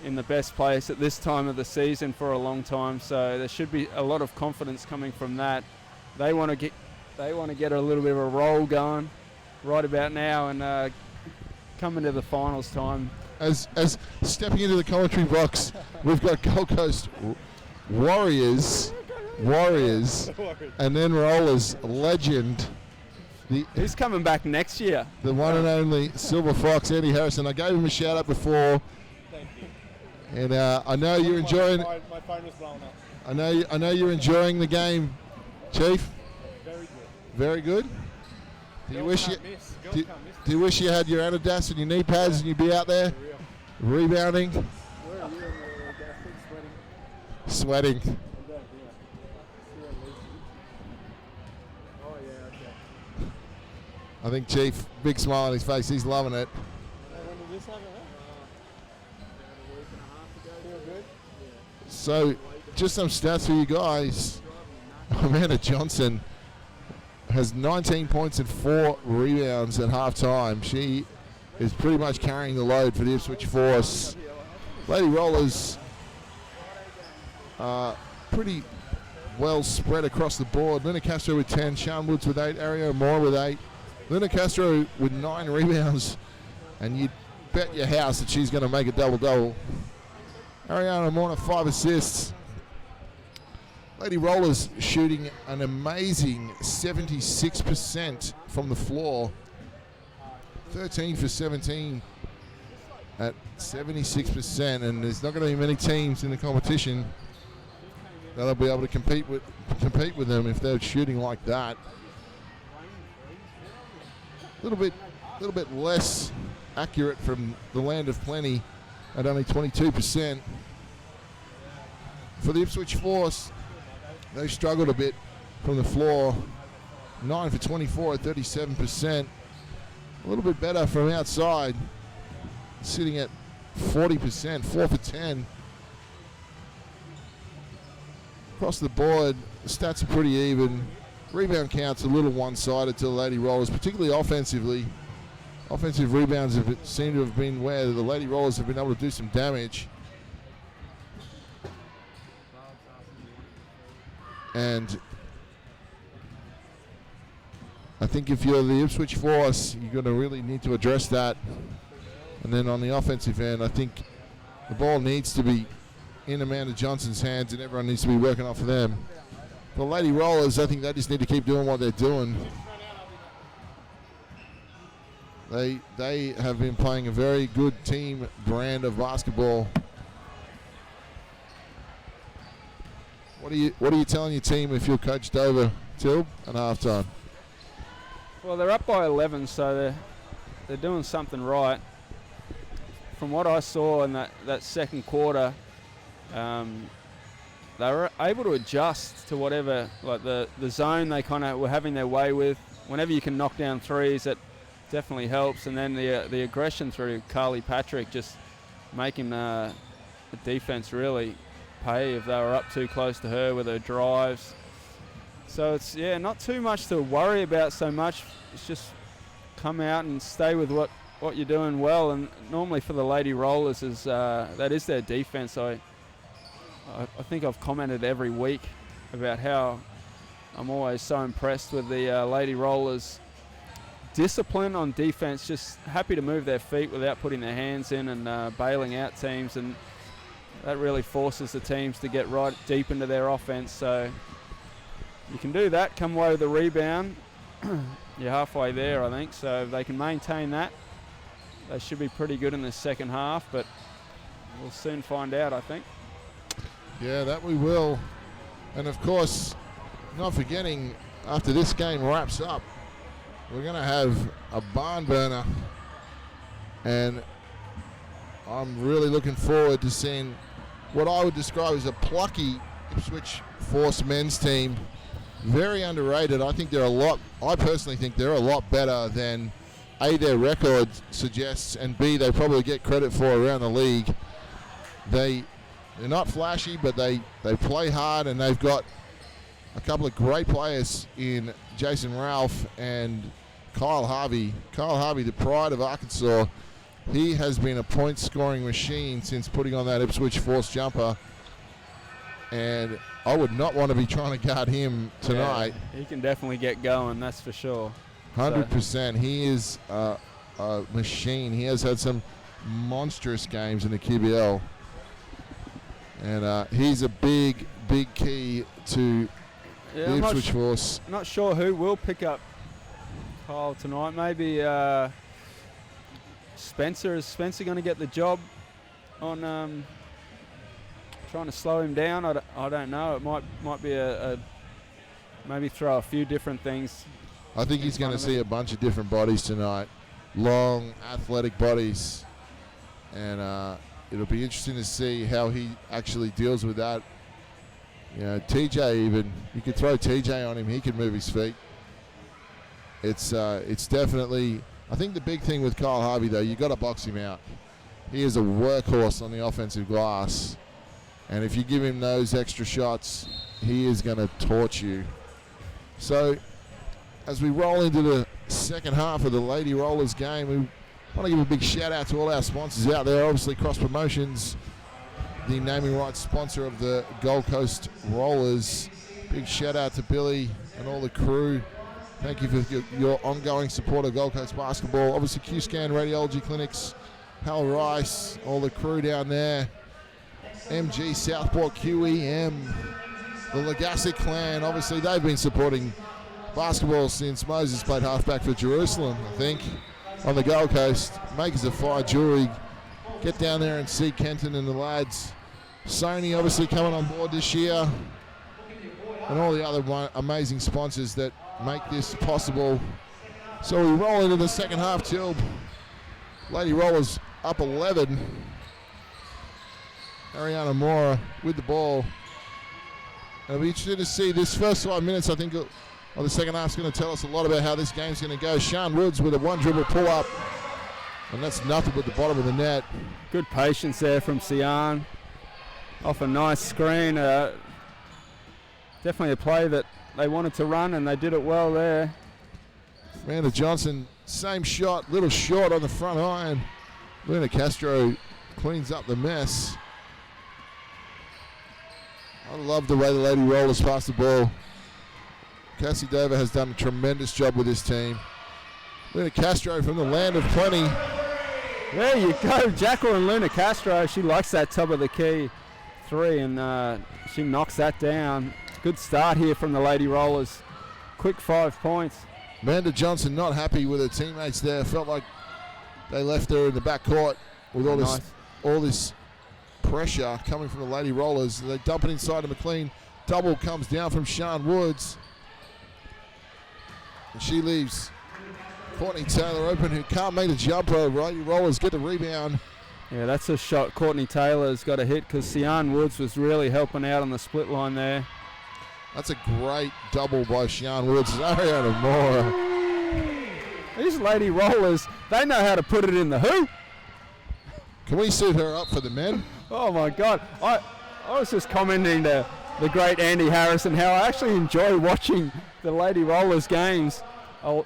in the best place at this time of the season for a long time. So there should be a lot of confidence coming from that. They want to get a little bit of a roll going right about now and come into the finals time. As stepping into the commentary box, we've got Gold Coast Warriors, and then Rollers legend. He's coming back next year. The one and only Silver Fox, Andy Harrison. I gave him a shout out before. Thank you. And I know you're enjoying. My phone was blown up. I know you're enjoying the game, Chief. Very good. Very good. Do you wish Do you wish you had your Anadas and your knee pads and you'd be out there rebounding? Where are you in the Sweating. Oh yeah, okay. I think Chief, big smile on his face, he's loving it. When did this happen? A week and a half ago. Feel good? Yeah. So, just some stats for you guys. Amanda Johnson has 19 points and 4 rebounds at halftime. She is pretty much carrying the load for the Ipswich Force. Lady Rollers pretty well spread across the board. Lina Castro with 10, Sean Woods with 8, Ario Moore with 8. Lina Castro with 9 rebounds, and you'd bet your house that she's going to make a double-double. Ariana Moore 5 assists. Lady Rollers shooting an amazing 76% from the floor. 13 for 17 at 76%, and there's not going to be many teams in the competition that'll be able to compete with them if they're shooting like that. A little bit less accurate from the Land of Plenty at only 22%. For the Ipswich Force, they struggled a bit from the floor. 9 for 24 at 37%. A little bit better from outside, sitting at 40%, 4 for 10. Across the board, the stats are pretty even. Rebound counts a little one-sided to the Lady Rollers, particularly offensively. Offensive rebounds seem to have been where the Lady Rollers have been able to do some damage. And I think if you're the Ipswich Force, you're going to really need to address that. And then on the offensive end, I think the ball needs to be in Amanda Johnson's hands, and everyone needs to be working off of them. The Lady Rollers, I think they just need to keep doing what they're doing. They have been playing a very good team brand of basketball. What are you telling your team if you're coached over, Till, at halftime? Well, they're up by 11, so they're doing something right. From what I saw in that second quarter, they were able to adjust to whatever, like the zone they kind of were having their way with. Whenever you can knock down threes at definitely helps. And then the aggression through Carly Patrick just making the defense really pay if they were up too close to her with her drives. So it's, not too much to worry about so much. It's just come out and stay with what you're doing well. And normally for the Lady Rollers is that is their defense. I think I've commented every week about how I'm always so impressed with the Lady Rollers' discipline on defense, just happy to move their feet without putting their hands in and bailing out teams, and that really forces the teams to get right deep into their offense. So you can do that, come away with a rebound. You're halfway there, I think, so if they can maintain that, they should be pretty good in the second half, but we'll soon find out, I think. Yeah, that we will. And of course, not forgetting, after this game wraps up, we're going to have a barn burner, and I'm really looking forward to seeing what I would describe as a plucky Ipswich Force men's team. Very underrated. I personally think they're a lot better than A, their record suggests, and B, they probably get credit for around the league. They're not flashy, but they play hard, and they've got a couple of great players in Jason Ralph and Kyle Harvey. Kyle Harvey, the pride of Arkansas, he has been a point-scoring machine since putting on that Ipswich Force jumper, and I would not want to be trying to guard him tonight. Yeah, he can definitely get going, that's for sure. 100%. He is a machine. He has had some monstrous games in the QBL, and he's a big key to the Ipswich Force. Not sure who will pick up Kyle tonight. Maybe Spencer. Is Spencer going to get the job on trying to slow him down? I don't know. It might be maybe throw a few different things. I think he's going to see a bunch of different bodies tonight, long, athletic bodies, and it'll be interesting to see how he actually deals with that. You know, TJ even, you could throw TJ on him, he can move his feet. It's definitely, I think the big thing with Kyle Harvey though, you got to box him out. He is a workhorse on the offensive glass, and if you give him those extra shots, he is going to torch you. So, as we roll into the second half of the Lady Rollers game, we want to give a big shout out to all our sponsors out there. Obviously, Cross Promotions, the naming rights sponsor of the Gold Coast Rollers. Big shout out to Billy and all the crew. Thank you for your ongoing support of Gold Coast basketball. Obviously, Q-Scan Radiology Clinics, Hal Rice, all the crew down there. MG Southport QEM, the Legacy clan. Obviously, they've been supporting basketball since Moses played halfback for Jerusalem, I think, on the Gold Coast. Makers of Fire Jewelry. Get down there and see Kenton and the lads. Sony obviously coming on board this year, and all the other amazing sponsors that make this possible. So we roll into the second half, Till. Lady Rollers up 11. Ariana Mora with the ball. It'll be interesting to see this first 5 minutes, I think, of the second half is going to tell us a lot about how this game's going to go. Sean Woods with a one dribble pull up, and that's nothing but the bottom of the net. Good patience there from Sian. Off a nice screen. Definitely a play that they wanted to run, and they did it well there. Amanda Johnson, same shot, little short on the front iron. Luna Castro cleans up the mess. I love the way the Lady Rollers pass the ball. Cassie Dover has done a tremendous job with this team. Luna Castro from the land of plenty. There you go, Jacqueline Luna Castro. She likes that top of the key three, and she knocks that down. Good start here from the Lady Rollers. Quick 5 points. Amanda Johnson not happy with her teammates there. Felt like they left her in the back court with all this pressure coming from the Lady Rollers. They dump it inside to McLean. Double comes down from Sean Woods. And she leaves Courtney Taylor open, who can't make the jumper. Lady Rollers get the rebound. Yeah, that's a shot Courtney Taylor's got a hit, because Sian Woods was really helping out on the split line there. That's a great double by Sean Woods. Ariana Mora. These lady rollers, they know how to put it in the hoop. Can we suit her up for the men? Oh my God. I was just commenting to the great Andy Harrison how I actually enjoy watching the lady rollers games a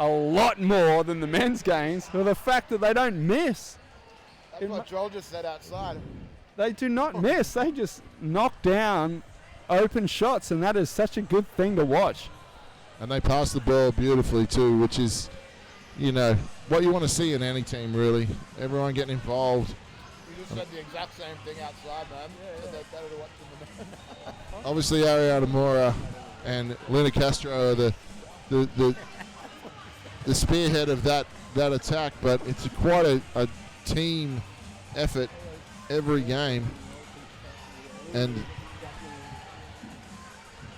lot more than the men's games for the fact that they don't miss. That's what Joel just said outside. They do not miss. They just knock down open shots, and that is such a good thing to watch. And they pass the ball beautifully too, which is, you know, what you want to see in any team, really. Everyone getting involved. You just said the exact same thing outside, man. Said they're better to watch than the men. Obviously, Ariana Mora and Luna Castro are the spearhead of that attack, but it's quite a team effort every game, and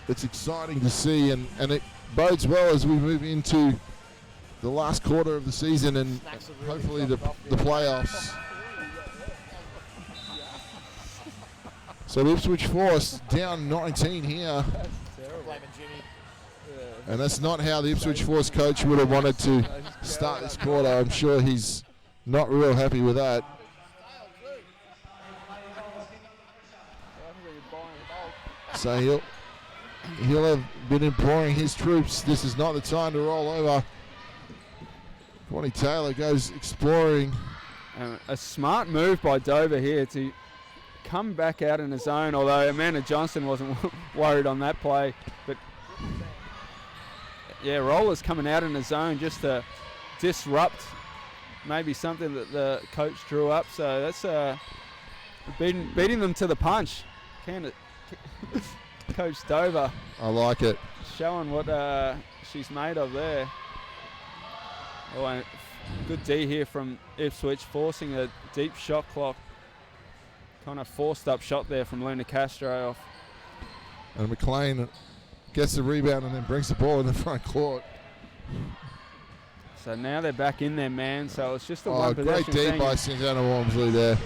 it's exciting to see, and it bodes well as we move into the last quarter of the season and hopefully the playoffs. So Ipswich Force down 19 here. And that's not how the Ipswich Force coach would have wanted to start this quarter. I'm sure he's not real happy with that. So he'll have been imploring his troops. This is not the time to roll over. Connie Taylor goes exploring. A smart move by Dover here to come back out in his zone, although Amanda Johnson wasn't worried on that play. But yeah, Roller's coming out in his zone just to disrupt maybe something that the coach drew up. So that's beating them to the punch. Coach Dover. I like it. Showing what she's made of there. Oh, and good D here from Ipswich, forcing a deep shot clock. Kind of forced up shot there from Luna Castro off. And McLean gets the rebound and then brings the ball in the front court. So now they're back in there, man. So it's just a one possession great D thing. by Susanna Walmsley there.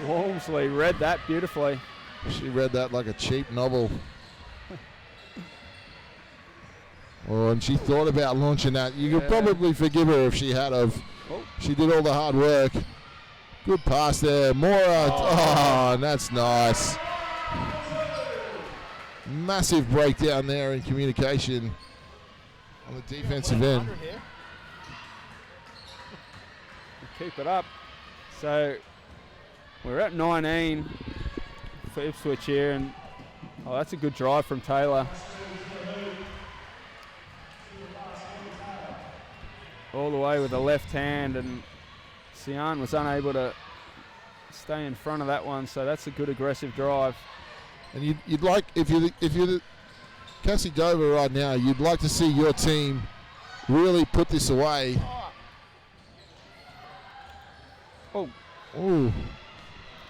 Walmsley read that beautifully. She read that like a cheap novel. Oh, and she thought about launching that. You could probably forgive her if she had of. Oh. She did all the hard work. Good pass there. Mora. Oh, and that's nice. Massive breakdown there in communication on the defensive end. Keep it up. So we're at 19 for Ipswich here, and that's a good drive from Taylor. All the way with the left hand, and Sian was unable to stay in front of that one, so that's a good aggressive drive. And you'd like, if you're the Cassie Dover right now, you'd like to see your team really put this away. Oh, Ooh.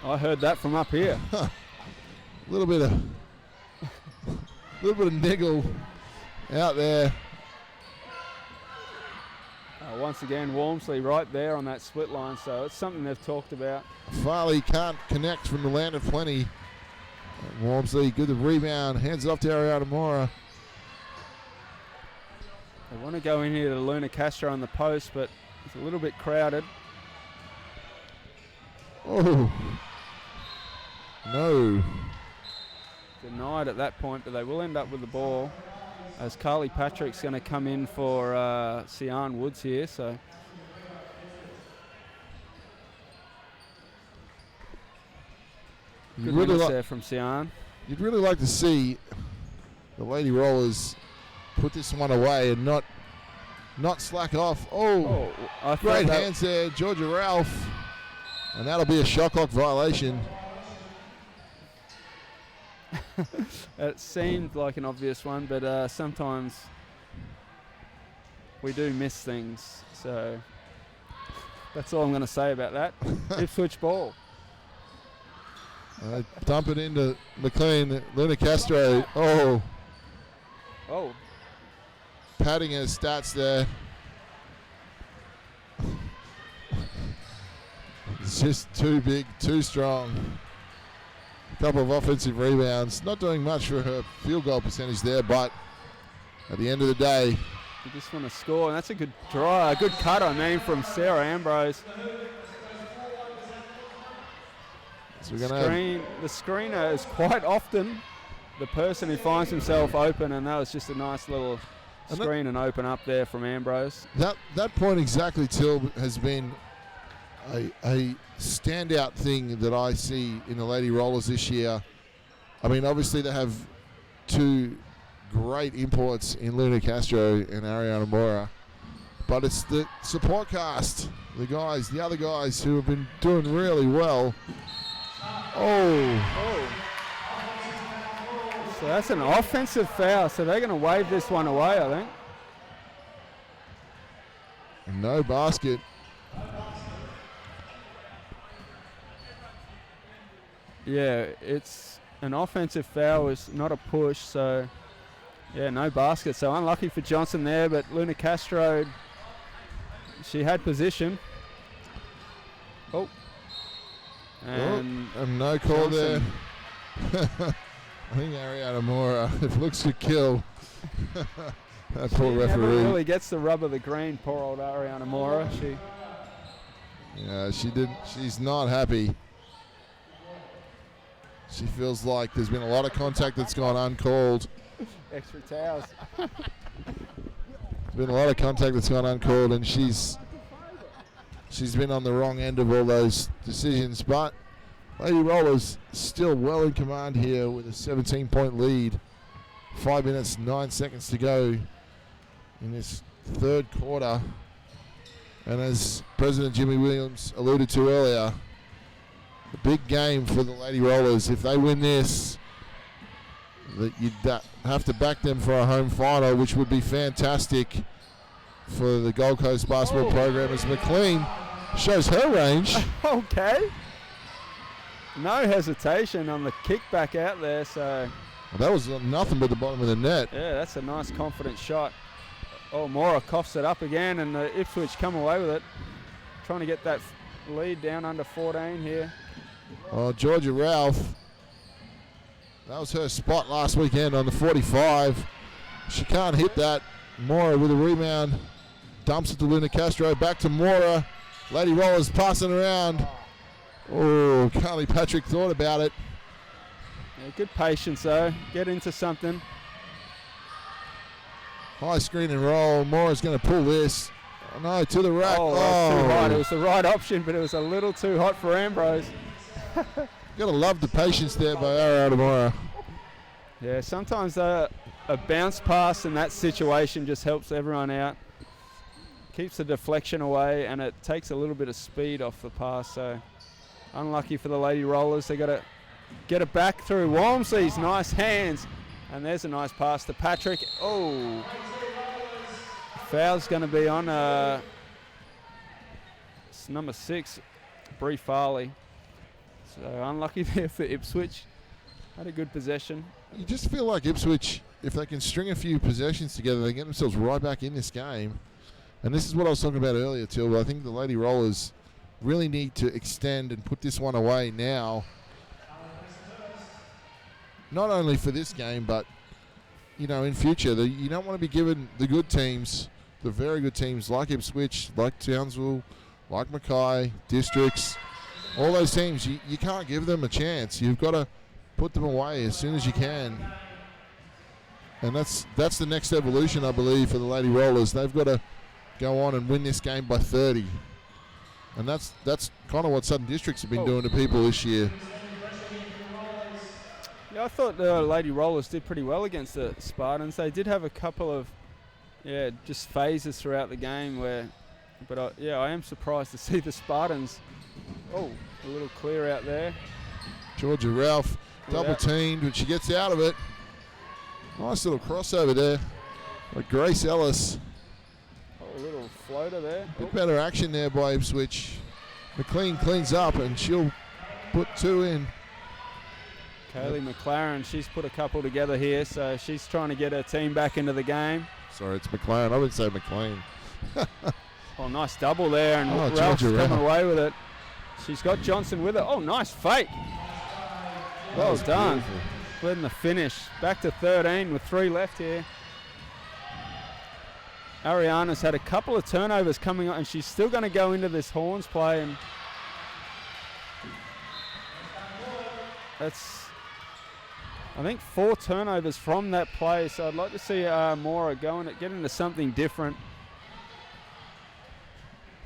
I heard that from up here. A little bit of niggle out there. Once again, Walmsley right there on that split line, so it's something they've talked about. Farley can't connect from the land of plenty. Walmsley, good rebound, hands it off to Ariana Mora. They want to go in here to Luna Castro on the post, but it's a little bit crowded. Oh, no. Denied at that point, but they will end up with the ball as Carly Patrick's going to come in for Sian Woods here. So good minutes there from Sian. You'd really like to see the Lady Rollers put this one away and not slack off. Oh, I great hands there, Georgia Ralph. And that'll be a shot clock violation. It seemed like an obvious one, but sometimes we do miss things. So that's all I'm going to say about that. Ipswich ball. Dump it into McLean. Luna Castro. Oh. Padding her stats there. It's just too big, too strong. A couple of offensive rebounds. Not doing much for her field goal percentage there, but at the end of the day, You just want to score, and that's a good draw, a good cut, from Sarah Ambrose. So we're gonna The screener is quite often the person who finds himself open, and that was just a nice little screen and open up there from Ambrose. That point exactly, Till, has been a standout thing that I see in the Lady Rollers this year. I mean, obviously they have two great imports in Luna Castro and Ariana Mora, but it's the support cast, the other guys who have been doing really well. Oh. So that's an offensive foul, so they're going to wave this one away, I think. No basket. Yeah, it's an offensive foul, it's not a push, so yeah, no basket. So unlucky for Johnson there, but Luna Castro, she had position. Oh. And no call Johnson. there. I think Ariana Mora, it looks to kill. That poor referee. Never really gets the rub of the green, poor old Ariana Mora. She's not happy. She feels like there's been a lot of contact that's gone uncalled. Extra towels. There's been a lot of contact that's gone uncalled, and she's been on the wrong end of all those decisions. But Lady Rollers still well in command here with a 17-point lead. 5 minutes, 9 seconds to go in this third quarter. And as President Jimmy Williams alluded to earlier, the big game for the Lady Rollers. If they win this, that you'd have to back them for a home final, which would be fantastic for the Gold Coast basketball program, as McLean shows her range. Okay. No hesitation on the kickback out there, so... Well, that was nothing but the bottom of the net. Yeah, that's a nice confident shot. Oh, Mora coughs it up again, and the Ipswich come away with it. Trying to get that lead down under 14 here. Oh, Georgia Ralph. That was her spot last weekend on the 45. She can't hit that. Mora with a rebound. Dumps it to Luna Castro. Back to Mora. Lady Rollers passing around. Oh, Carly Patrick thought about it. Yeah, good patience though. Get into something. High screen and roll. Mora's going to pull this. Oh, no, to the rack. Oh, that's too hot. It was the right option, but it was a little too hot for Ambrose. Gotta love the patience there by Ariana Mora. Yeah, sometimes a bounce pass in that situation just helps everyone out. Keeps the deflection away, and it takes a little bit of speed off the pass. So unlucky for the Lady Rollers. They got to get it back through Walmsley's nice hands, and there's a nice pass to Patrick. Oh, foul's going to be on it's number 6, Bree Farley. So unlucky there for Ipswich. Had a good possession. You just feel like Ipswich, if they can string a few possessions together, they get themselves right back in this game. And this is what I was talking about earlier, Till. I think the Lady Rollers really need to extend and put this one away now. Not only for this game, but, in future. You don't want to be given the good teams, the very good teams like Ipswich, like Townsville, like Mackay, Districts, all those teams. You can't give them a chance. You've got to put them away as soon as you can. And that's the next evolution, I believe, for the Lady Rollers. They've got to go on and win this game by 30. And that's kind of what Southern Districts have been doing to people this year. Yeah, I thought the Lady Rollers did pretty well against the Spartans. They did have a couple of, just phases throughout the game but I am surprised to see the Spartans. Oh, a little clear out there. Georgia Ralph double teamed, but she gets out of it. Nice little crossover there by Grace Ellis. Oh, a little floater there. Bit better action there by Ipswich. McLean cleans up, and she'll put 2 in. Kaylee McLaren, she's put a couple together here, so she's trying to get her team back into the game. Sorry, it's McLaren. I would say McLean. Oh, nice double there, and Ralph's coming away with it. She's got Johnson with her. Oh, nice fake. Well done. Letting the finish. Back to 13 with 3 left here. Ariana's had a couple of turnovers coming on, and she's still going to go into this horns play, and that's, I think, 4 turnovers from that play. So I'd like to see Mora get into something different,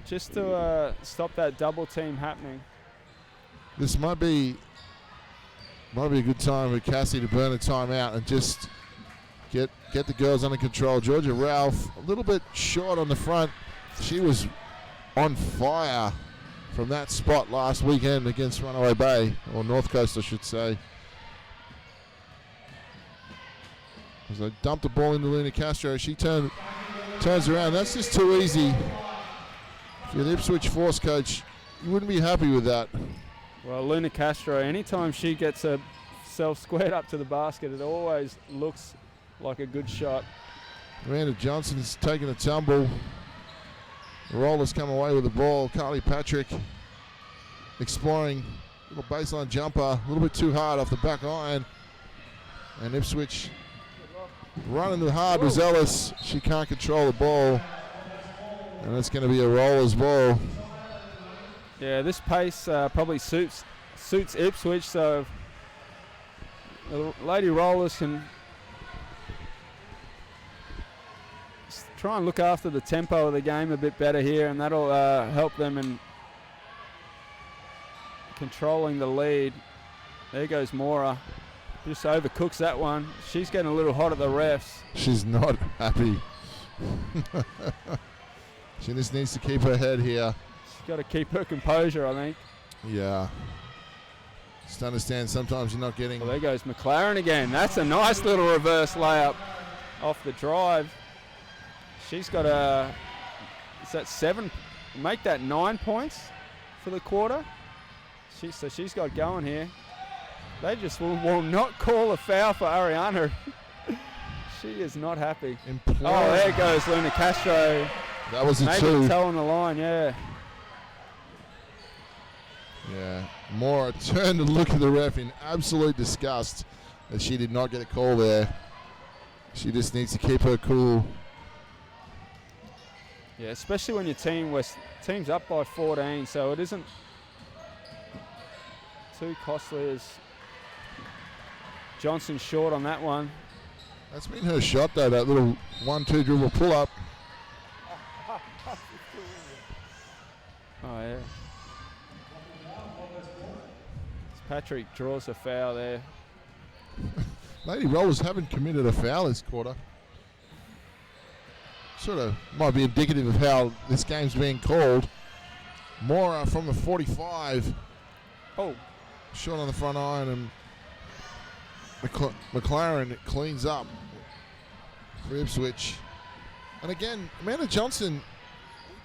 just to stop that double team happening. This might be a good time for Cassie to burn a timeout and just get the girls under control. Georgia Ralph a little bit short on the front. She was on fire from that spot last weekend against Runaway Bay, or North Coast I should say. As they dumped the ball into Luna Castro, she turns around. That's just too easy. If you're the Ipswich Force coach, you wouldn't be happy with that. Well, Luna Castro, anytime she gets herself squared up to the basket, it always looks like a good shot. Amanda Johnson's taking a tumble. The Rollers come away with the ball. Carly Patrick exploring little baseline jumper, a little bit too hard off the back iron. And Ipswich running hard with Ellis. She can't control the ball. And it's going to be a Rollers ball. Yeah, this pace probably suits Ipswich, so the Lady Rollers can try and look after the tempo of the game a bit better here, and that'll help them in controlling the lead. There goes Mora. Just overcooks that one. She's getting a little hot at the refs. She's not happy. She just needs to keep her head here. She's got to keep her composure, I think. Yeah. Just understand sometimes you're not getting... Well, there goes McLaren again. That's a nice little reverse layup off the drive. She's got is that 7? Make that 9 points for the quarter. So she's got going here. They just will not call a foul for Ariana. She is not happy. Oh, there goes Luna Castro. That was a maybe 2. Maybe toe on the line, yeah. Yeah. Mora turned to look at the ref in absolute disgust that she did not get a call there. She just needs to keep her cool. Yeah, especially when your team's up by 14, so it isn't too costly as Johnson short on that one. That's been her shot though, that little 1-2 dribble pull up. Oh yeah. Patrick draws a foul there. Lady Rollers haven't committed a foul this quarter. Sort of might be indicative of how this game's being called. Mora from the 45. Oh. Shot on the front iron, and McLaren cleans up for Ipswich. And again, Amanda Johnson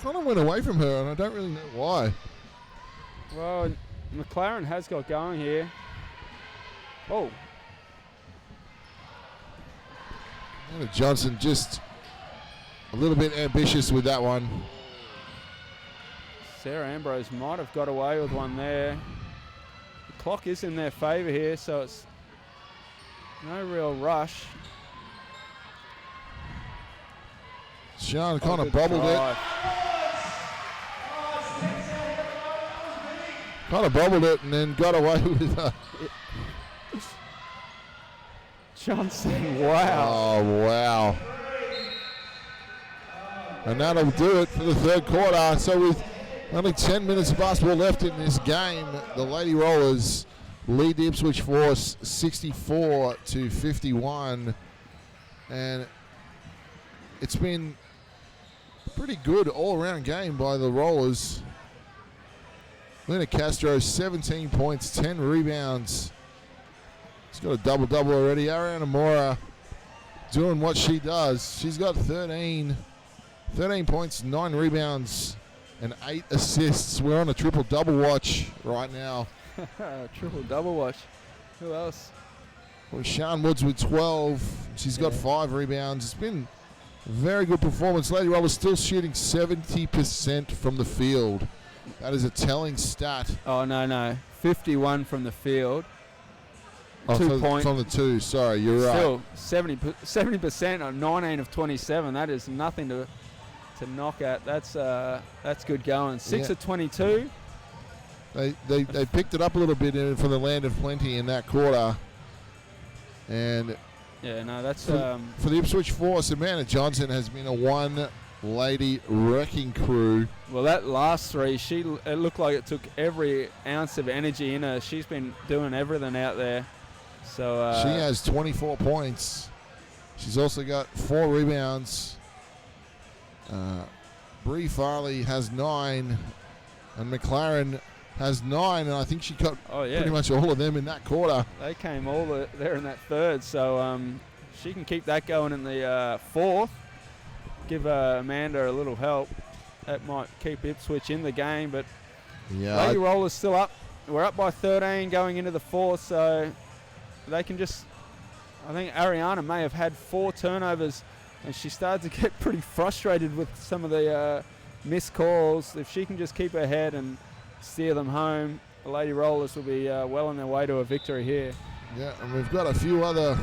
kind of went away from her, and I don't really know why. Well, McLaren has got going here. Oh. Amanda Johnson just a little bit ambitious with that one. Sarah Ambrose might have got away with one there. The clock is in their favour here, so it's no real rush. Sean kind of bobbled it. Kind of bobbled it and then got away with it. Johnson, wow. Oh, wow. And that'll do it for the third quarter. So with only 10 minutes of basketball left in this game, the Lady Rollers lead the Ipswich Force 64-51. And it's been a pretty good all-around game by the Rollers. Luna Castro, 17 points, 10 rebounds. She's got a double-double already. Ariana Mora doing what she does. She's got 13 points, 9 rebounds, and 8 assists. We're on a triple-double watch right now. Triple-double watch. Who else? Well, Sian Woods with 12. She's got 5 rebounds. It's been a very good performance. Lady Rollers still shooting 70% from the field. That is a telling stat. Oh, no. 51 from the field. 2-point. From the two. Sorry, you're right. Still 70% on 19 of 27. That is nothing to knock at. That's good going. 6 of 22. They picked it up a little bit from the land of plenty in that quarter. And yeah, no, that's for the Ipswich Force, Amanda Johnson has been a one-lady wrecking crew. Well, that last three, it looked like it took every ounce of energy in her. She's been doing everything out there. So she has 24 points. She's also got 4 rebounds. Bree Farley has 9, and McLaren has 9, and I think she got pretty much all of them in that quarter. They came all there in that third, so she can keep that going in the fourth. Give Amanda a little help. That might keep Ipswich in the game, but Lady Rollers still up. We're up by 13 going into the fourth, so they can just... I think Ariana may have had 4 turnovers, and she started to get pretty frustrated with some of the missed calls. If she can just keep her head and steer them home, the Lady Rollers will be well on their way to a victory here. Yeah, and we've got a few other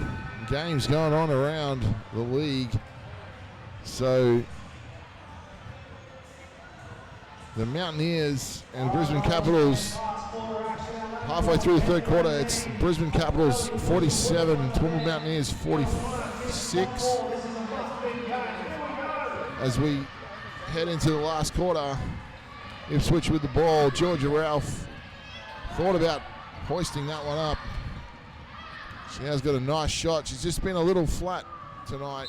games going on around the league. So the Mountaineers and Brisbane Capitals, halfway through the third quarter, it's Brisbane Capitals 47, Toowoomba Mountaineers 46. As we head into the last quarter, Ipswich with the ball. Georgia Ralph thought about hoisting that one up. She has got a nice shot. She's just been a little flat tonight.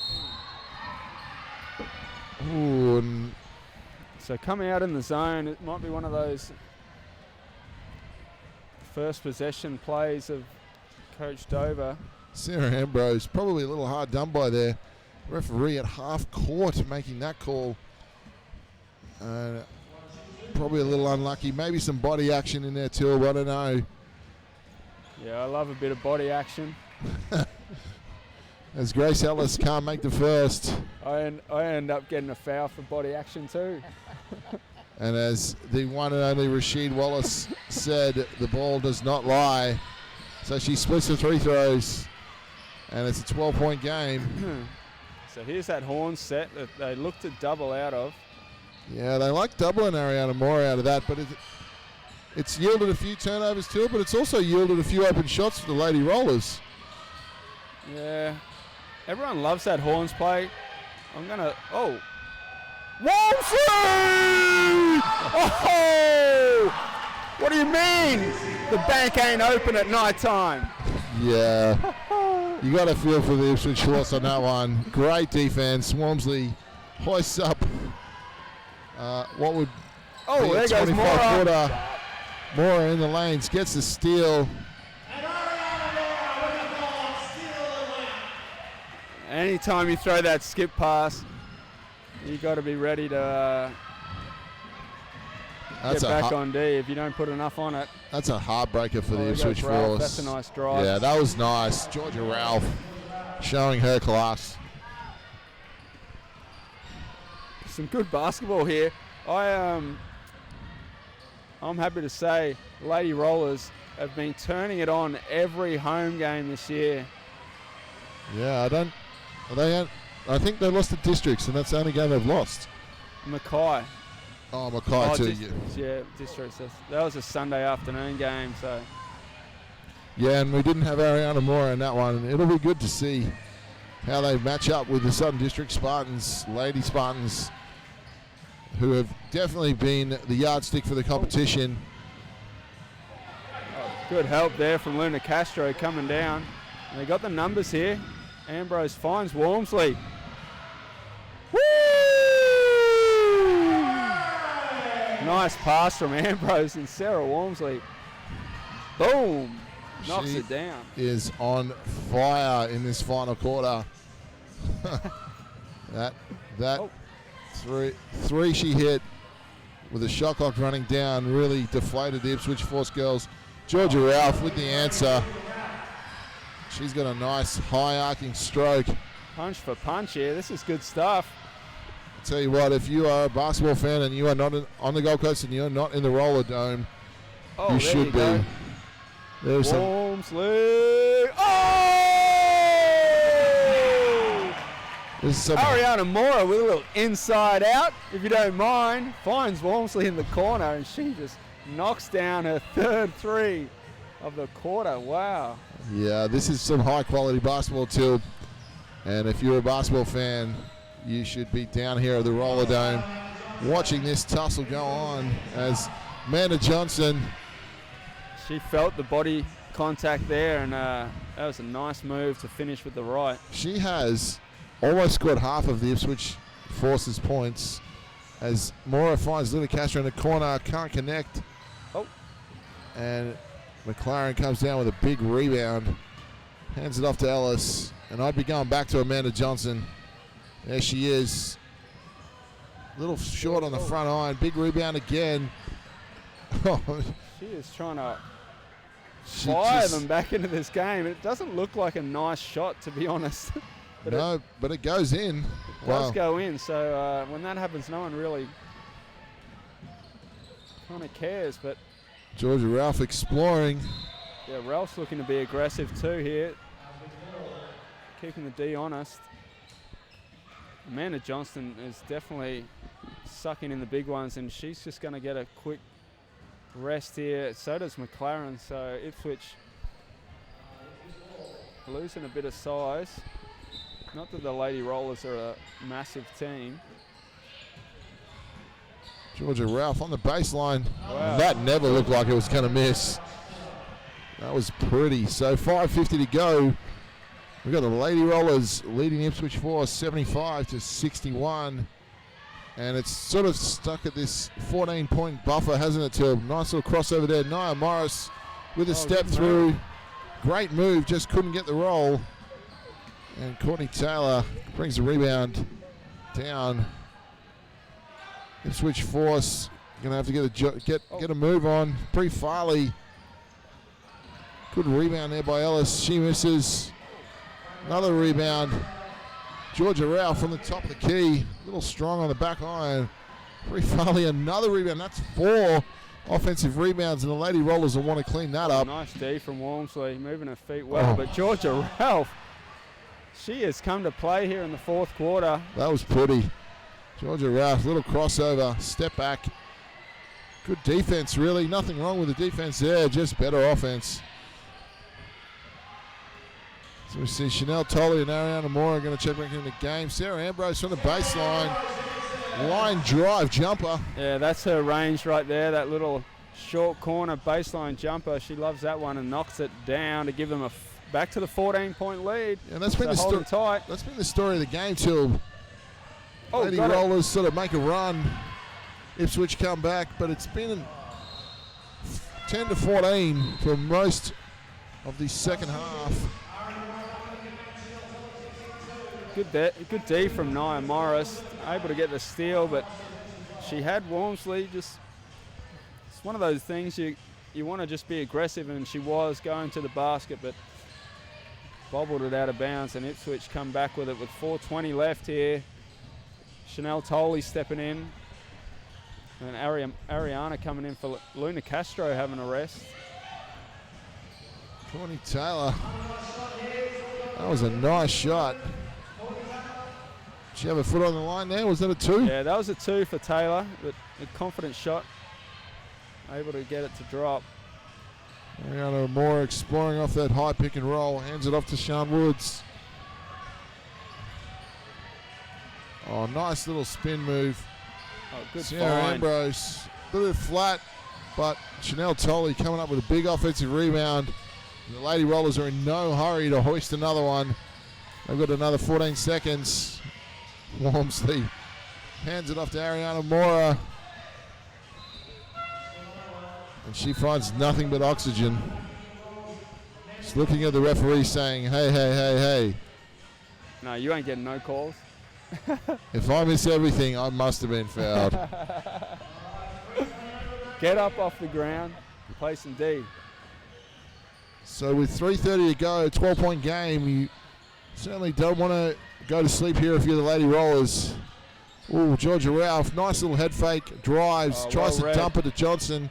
Ooh, and so coming out in the zone, it might be one of those first possession plays of Coach Dover. Sarah Ambrose probably a little hard done by there. Referee at half court making that call. Probably a little unlucky. Maybe some body action in there too. I don't know. Yeah, I love a bit of body action. As Grace Ellis can't make the first. I end up getting a foul for body action too. And as the one and only Rasheed Wallace said, the ball does not lie. So she splits the 3 throws, and it's a 12-point game. So here's that horn set that they look to double out of. Yeah, they like doubling Ariana Moore out of that, but it's yielded a few turnovers to it, but it's also yielded a few open shots for the Lady Rollers. Yeah, everyone loves that horns play. I'm gonna, Wolseley! Oh! What do you mean? The bank ain't open at night time. Yeah, you got to feel for the Ipswich Force on that one. Great defense. Walmsley hoists up what would be there a goes 25-footer. Mora in the lanes, gets the steal. Anytime you throw that skip pass, you got to be ready to get back on D if you don't put enough on it. That's a heartbreaker for the Ipswich Ralph. Force. That's a nice drive. Yeah, that was nice. Georgia Ralph showing her class. Some good basketball here. I'm happy to say Lady Rollers have been turning it on every home game this year. Yeah, I think they lost to Districts, and that's the only game they've lost. Mackay. Oh, Mackay too. Yeah, Districts. That was a Sunday afternoon game, so. Yeah, and we didn't have Ariana Moore in that one. It'll be good to see how they match up with the Southern District Spartans, Lady Spartans, who have definitely been the yardstick for the competition. Good help there from Luna Castro coming down. And they got the numbers here. Ambrose finds Walmsley. Woo! Nice pass from Ambrose and Sarah Walmsley. Boom! Knocks it down. Is on fire in this final quarter. that three she hit with a shot clock running down really deflated the Ipswich Force girls. Georgia Ralph with the answer. She's got a nice high arcing stroke. Punch for punch here. This is good stuff. I'll tell you what, if you are a basketball fan and you are not on the Gold Coast and you're not in the Roller Dome, you should be. There's some. Walmsley. Oh! There's some. Ariana Mora with a little inside out, if you don't mind, finds Walmsley in the corner, and she just knocks down her third three of the quarter. Wow. Yeah, this is some high quality basketball too. And if you're a basketball fan, you should be down here at the Roller Dome watching this tussle go on as Amanda Johnson. She felt the body contact there, and that was a nice move to finish with the right. She has almost scored half of the Ipswich Force's points as Mora finds Luna Castro in the corner, can't connect. Oh. And McLaren comes down with a big rebound, hands it off to Ellis, and I'd be going back to Amanda Johnson. There she is. Little short on the front iron, big rebound again. She is trying to She fire just- them back into this game. It doesn't look like a nice shot, to be honest. But no, but it goes in. it does go in, so when that happens, no one really kind of cares. But Georgia Ralph exploring. yeah, Ralph's looking to be aggressive too here, keeping the D honest. Amanda Johnston is definitely sucking in the big ones, and she's just going to get a quick rest here. So does McLaren. So Ipswich losing a bit of size. Not that the Lady Rollers are a massive team. Georgia Ralph on the baseline. Wow. That never looked like it was going to miss. That was pretty. So 5:50 to go. We've got the Lady Rollers leading Ipswich Force 75-61. And it's sort of stuck at this 14-point buffer, hasn't it, Till? Nice little crossover there. Nia Morris with a step good through. move. Great move, just couldn't get the roll. And Courtney Taylor brings the rebound down. Ipswich Force going to have to get a move on. Bree Farley. Good rebound there by Ellis. She misses. Another rebound. Georgia Ralph from the top of the key. A little strong on the back iron. Bree Farley, another rebound. That's 4 offensive rebounds, and the Lady Rollers will want to clean that up. Nice D from Walmsley, moving her feet well. But Georgia Ralph, she has come to play here in the fourth quarter. That was pretty. Georgia Ralph, little crossover, step back. Good defense, really. Nothing wrong with the defense there, just better offense. So we see Chanel Tolley and Ariana Moore are going to check back in the game. Sarah Ambrose from the baseline. Line drive jumper. Yeah, that's her range right there, that little short corner baseline jumper. She loves that one and knocks it down to give them back to the 14-point lead. And that's been the holding tight. That's been the story of the game till Lady got it. Rollers sort of make a run. Ipswich come back, but it's been 10-14 for most of the second half. Good D from Nia Morris, able to get the steal, but she had Walmsley. Just, it's one of those things you want to just be aggressive, and she was going to the basket, but bobbled it out of bounds, and Ipswich come back with it with 4:20 left here. Chanel Tolley stepping in, and Ariana coming in for Luna Castro having a rest. Courtney Taylor. That was a nice shot. Did she have a foot on the line there? Was that a 2? Yeah, that was a 2 for Taylor, but a confident shot. Able to get it to drop. Ariana Moore exploring off that high pick and roll. Hands it off to Sean Woods. Oh, nice little spin move. Oh, good Sarah find. Ambrose. A little bit flat, but Chanel Tolley coming up with a big offensive rebound. The Lady Rollers are in no hurry to hoist another one. They've got another 14 seconds. Walmsley hands it off to Ariana Mora. And she finds nothing but oxygen. Just looking at the referee saying, hey, hey, hey, hey. No, you ain't getting no calls. If I miss everything, I must have been fouled. Get up off the ground, play some D. So with 3:30 to go, 12-point game, you certainly don't want to go to sleep here if you're the Lady Rollers. Ooh, Georgia Ralph, nice little head fake, drives, tries well to read. dump it to Johnson.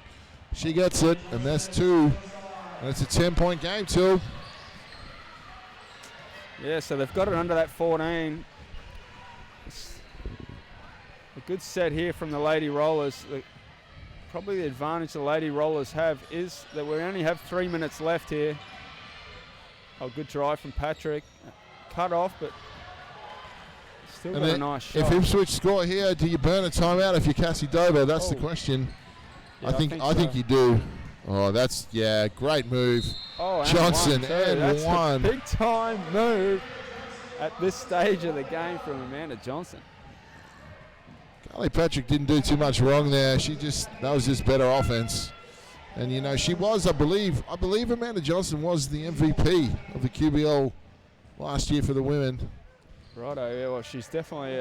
She gets it, and that's 2. And it's a 10-point game, Till. Yeah, so they've got it under that 14. It's a good set here from the Lady Rollers. Probably the advantage the Lady Rollers have is that we only have 3 minutes left here. Oh, good drive from Patrick. Cut off, but still got a nice shot. If Ipswich score here, do you burn a timeout if you're Cassie Dover? That's the question. Yeah, I think you do. Oh, that's, great move. Oh, and Johnson, one, and that's one. A big time move at this stage of the game from Amanda Johnson. Carly Patrick didn't do too much wrong there. That was just better offense. And, you know, she was, I believe Amanda Johnson was the MVP of the QBL last year for the women. Righto, yeah, well, she's definitely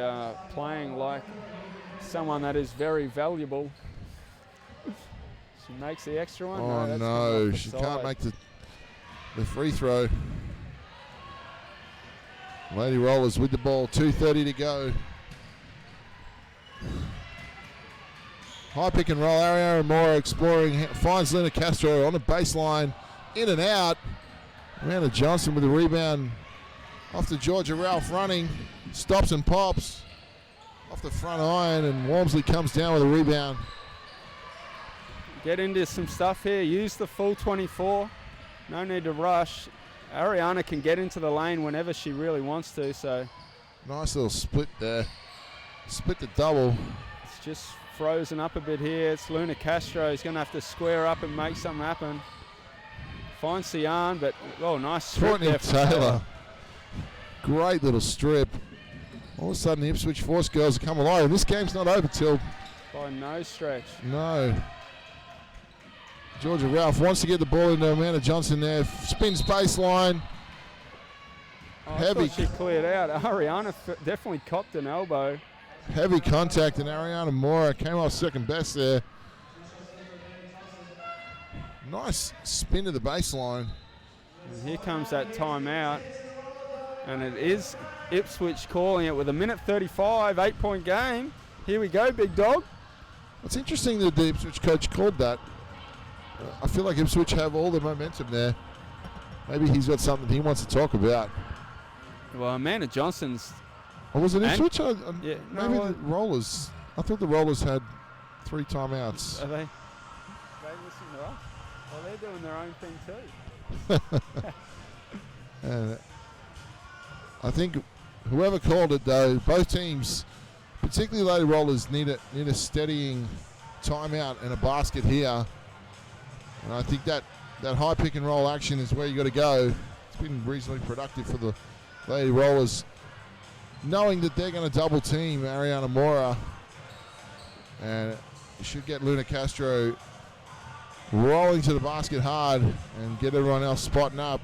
playing like someone that is very valuable. She makes the extra one. Oh, no, she can't make the free throw. Lady Rollers with the ball, 2:30 to go. High pick and roll, Ariana Mora exploring, finds Lena Castro on the baseline, in and out. Amanda Johnson with the rebound off to Georgia Ralph running, stops and pops off the front iron, and Walmsley comes down with a rebound. Get into some stuff here, use the full 24, no need to rush. Ariana can get into the lane whenever she really wants to, so. Nice little split there, split the double. It's just frozen up a bit here. It's Luna Castro. He's going to have to square up and make something happen. Finds Sian, but nice strip Courtney there from Taylor. Great little strip. All of a sudden the Ipswich Force girls come alive, and this game's not over till. By no stretch. No. Georgia Ralph wants to get the ball into Amanda Johnson there. Spins baseline. I thought she cleared out. Ariana definitely copped an elbow. Heavy contact, and Ariana Mora came off second best there. Nice spin to the baseline. And here comes that timeout. And it is Ipswich calling it with 1:35, 8-point game. Here we go, big dog. It's interesting that the Ipswich coach called that. I feel like Ipswich have all the momentum there. Maybe he's got something he wants to talk about. Well, Amanda Johnson's. Or was it Ipswich? Yeah, maybe the Rollers. I thought the Rollers had 3 timeouts. Are they listening to us? Well, they're doing their own thing too. I think whoever called it, though, both teams, particularly Lady Rollers, need a steadying timeout and a basket here. And I think that high pick and roll action is where you got to go. It's been reasonably productive for the Lady Rollers, knowing that they're going to double team Ariana Mora, and you should get Luna Castro rolling to the basket hard and get everyone else spotting up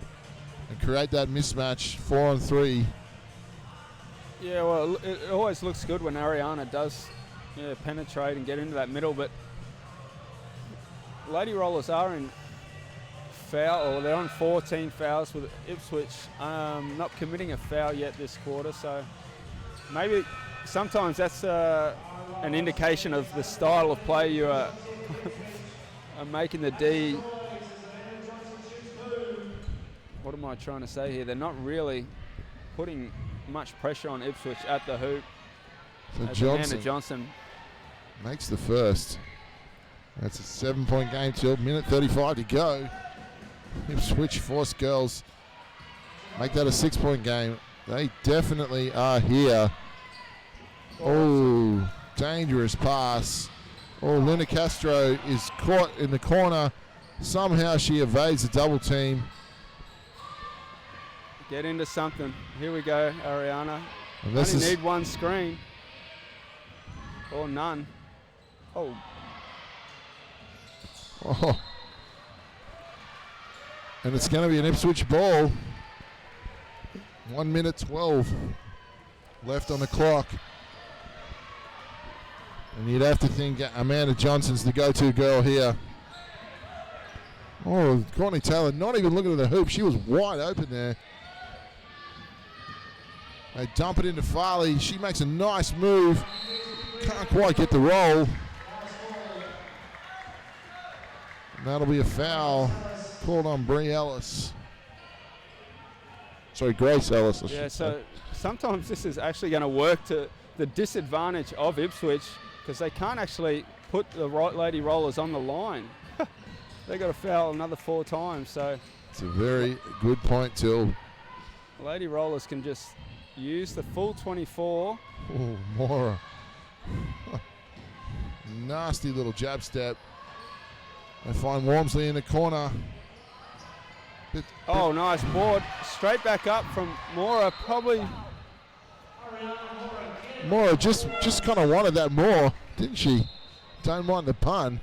and create that mismatch 4-on-3. Yeah, well, it always looks good when Ariana does penetrate and get into that middle, but Lady Rollers are in foul, or they're on 14 fouls with Ipswich, not committing a foul yet this quarter, so maybe sometimes that's an indication of the style of play you are making the D. What am I trying to say here? They're not really putting much pressure on Ipswich at the hoop. So Amanda Johnson makes the first. That's a 7-point game till 1:35 to go. Ipswich Force girls make that a 6-point game. They definitely are here. Oh, dangerous pass. Oh, Luna Castro is caught in the corner. Somehow she evades the double team. get into something. Here we go, Ariana. And this Only is need one screen. Or none. Oh. Oh. And it's going to be an Ipswich ball. 1:12 left on the clock. And you'd have to think Amanda Johnson's the go-to girl here. Oh, Courtney Taylor not even looking at the hoop. She was wide open there. They dump it into Farley. She makes a nice move. Can't quite get the roll. And that'll be a foul. called on Bree Ellis. Sorry, Grace Ellis. I Yeah, should so say. sometimes this is actually going to work to the disadvantage of Ipswich because they can't actually put the right Lady Rollers on the line. They got to foul another 4 times, so It's a very good point, Till. Lady Rollers can just use the full 24. Oh, Mora. Nasty little jab step. They find Wormsley in the corner. Oh, nice board. Straight back up from Mora, probably. Mora just kind of wanted that more, didn't she? Don't mind the pun.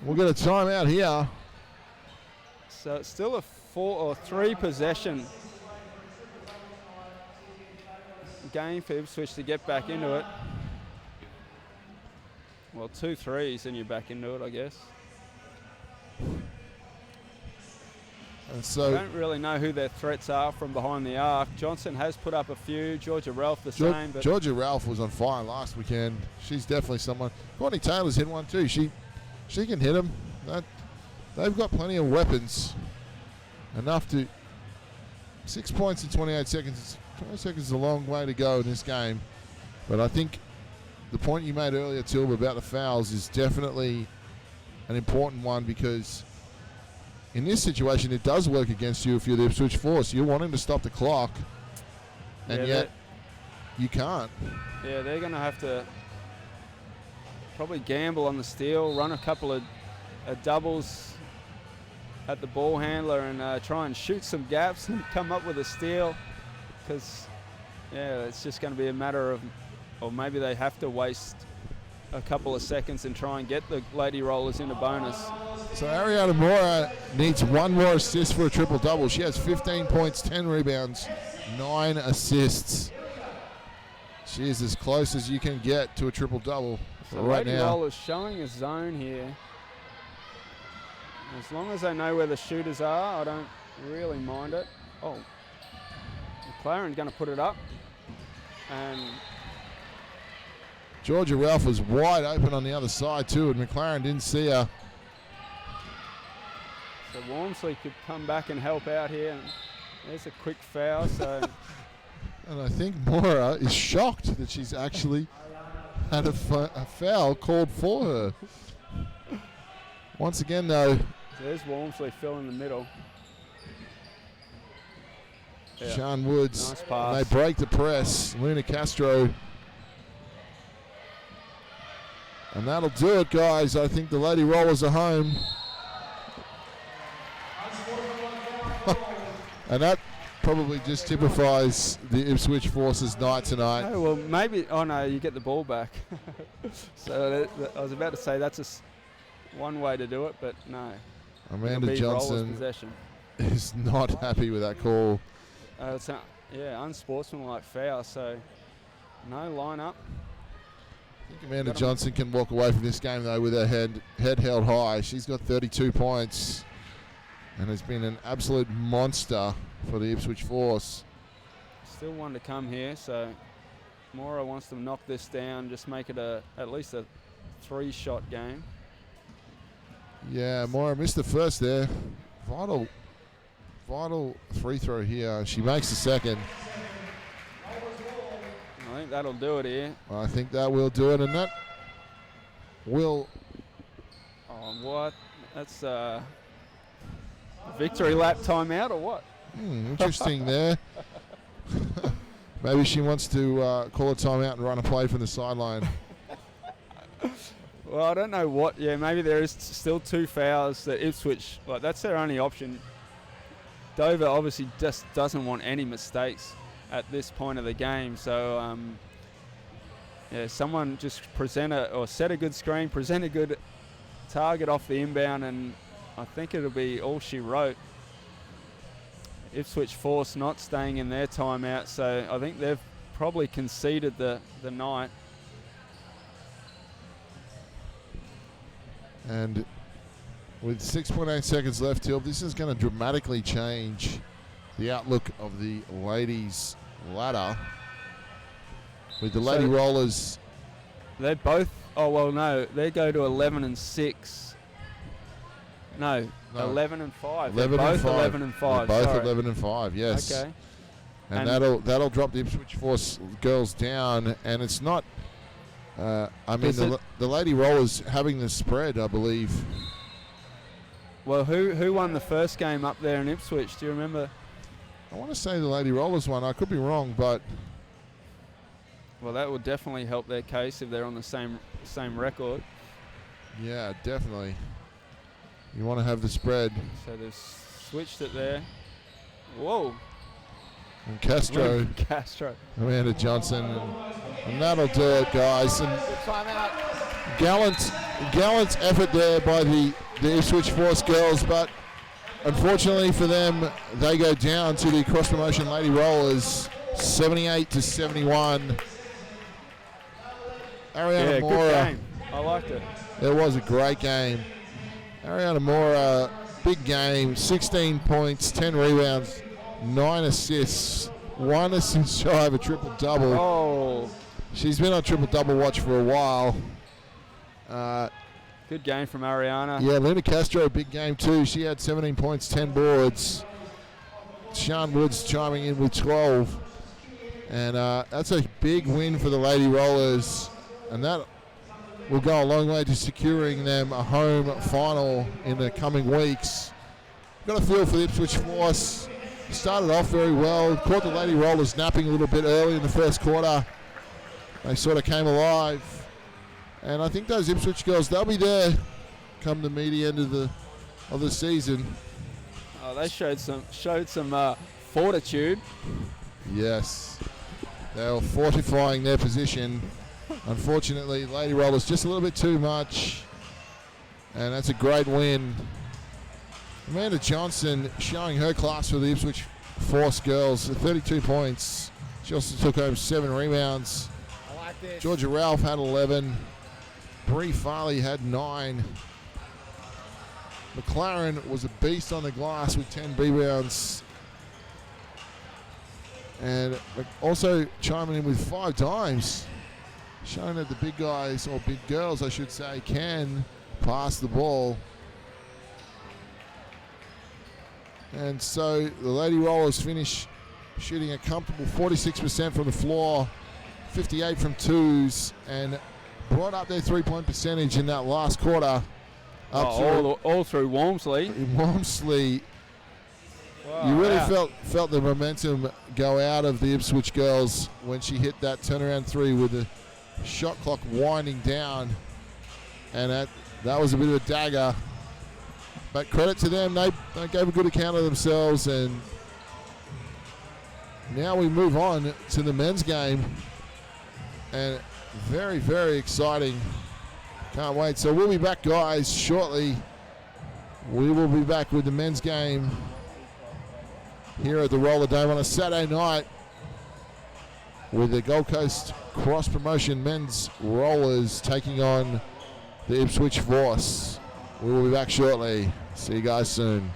We'll get a timeout here. So it's still a 4 or 3 possession game for Ipswich to get back into it. Well, 2 threes and you're back into it, I guess. And I so don't really know who their threats are from behind the arc. Johnson has put up a few. Georgia Ralph the same. But Georgia Ralph was on fire last weekend. She's definitely someone. Courtney Taylor's hit one too. She can hit them. They've got plenty of weapons. Enough to 6 points in 28 seconds. 20 seconds is a long way to go in this game. But I think the point you made earlier, Tilb, about the fouls is definitely an important one because in this situation it does work against you if you're the Ipswich Force. You're wanting to stop the clock and yeah, yet you can't. yeah, they're going to have to probably gamble on the steal, run a couple of doubles at the ball handler and try and shoot some gaps and come up with a steal because, yeah, it's just going to be a matter of, or maybe they have to waste a couple of seconds and try and get the Lady Rollers into bonus. So Ariana Mora needs one more assist for a triple-double. She has 15 points, 10 rebounds, 9 assists. She is as close as you can get to a triple-double So right Lady now. Rollers showing a zone here. As long as they know where the shooters are, I don't really mind it. Oh, McLaren's going to put it up. And Georgia Ralph was wide open on the other side too, and McLaren didn't see her. so Wormsley could come back and help out here. And there's a quick foul. So And I think Mora is shocked that she's actually had a foul called for her. Once again, though, there's Wormsley fill in the middle. Yeah. Sean Woods, Nice and pass. they break the press. Luna Castro. And that'll do it, guys. I think the Lady Rollers are home. And that probably just typifies the Ipswich Force's night tonight. Oh, well, maybe. Oh, no, you get the ball back. So I was about to say that's one way to do it, but no. Amanda It'll be Rollers Johnson possession. is not happy with that call. It's unsportsmanlike foul, so no lineup. I think Amanda Johnson can walk away from this game, though, with her head held high. She's got 32 points and has been an absolute monster for the Ipswich Force. Still one to come here, so Mora wants to knock this down, just make it at least a 3-shot game. Yeah, Moira missed the first there. Vital free throw here. She makes the second. I think that'll do it here. I think that will do it, and that will. Oh, what? That's a victory lap timeout or what? Interesting there. Maybe she wants to call a timeout and run a play from the sideline. Well, I don't know what. Yeah, maybe there is still 2 fouls that Ipswich, like that's their only option. Dover obviously just doesn't want any mistakes at this point of the game. So, yeah, someone just set a good screen, present a good target off the inbound, and I think it'll be all she wrote. Ipswich Force not staying in their timeout, so I think they've probably conceded the night. And with 6.8 seconds left, Till, this is going to dramatically change the outlook of the ladies' ladder. With the Lady Rollers. They both. Oh well, no, they go to 11 and 6, No, No. 11 and 5. 11 They're and both 5. 11 and 5. They're both sorry. 11 and 5. Yes. Okay. And And- that'll drop the Ipswich Force girls down, and it's not. I mean, Is it- the Lady Rollers having the spread, I believe. Well, who won the first game up there in Ipswich? Do you remember? I want to say the Lady Rollers won. I could be wrong, but Well, that would definitely help their case if they're on the same record. yeah, definitely. You want to have the spread. So they've switched it there. Whoa. And Castro, Castro. Amanda Johnson, and that'll do it, guys. And Timeout. gallant effort there by the Ipswich Force girls, but unfortunately for them, they go down to the cross promotion Lady Rollers, 78-71. Ariana Yeah, Mora. good game. I liked it. It was a great game. Ariana Mora, big game, 16 points, 10 rebounds, 9 assists, 1 assist shy of a triple-double. Oh, She's been on triple-double watch for a while. good game from Ariana. Yeah, Luna Castro, big game too. She had 17 points, 10 boards. Sean Woods chiming in with 12. And that's a big win for the Lady Rollers. And that will go a long way to securing them a home final in the coming weeks. Got a feel for the Ipswich Force. Started off very well. Caught the Lady Rollers napping a little bit early in the first quarter. They sort of came alive. And I think those Ipswich girls, they'll be there come the meaty end of the season. Oh, they showed some fortitude. Yes. They were fortifying their position. Unfortunately, Lady Rollers just a little bit too much. And that's a great win. Amanda Johnson showing her class for the Ipswich Force girls, 32 points. She also took home 7 rebounds. I like this. Georgia Ralph had 11. Bree Farley had 9. McLaren was a beast on the glass with 10 rebounds. And also chiming in with 5 dimes, showing that the big guys, or big girls I should say, can pass the ball. And so the Lady Rollers finish shooting a comfortable 46% from the floor, 58 from twos, and brought up their three-point percentage in that last quarter. All through Walmsley. In Walmsley. Wow, You really yeah. felt the momentum go out of the Ipswich girls when she hit that turnaround 3 with the shot clock winding down, and that was a bit of a dagger. But credit to them, they gave a good account of themselves, and now we move on to the men's game, and very, very exciting. Can't wait. So we'll be back, guys, shortly. We will be back with the men's game here at the Roller Dome on a Saturday night with the Gold Coast Cross Promotion Men's Rollers taking on the Ipswich Force. We will be back shortly. See you guys soon.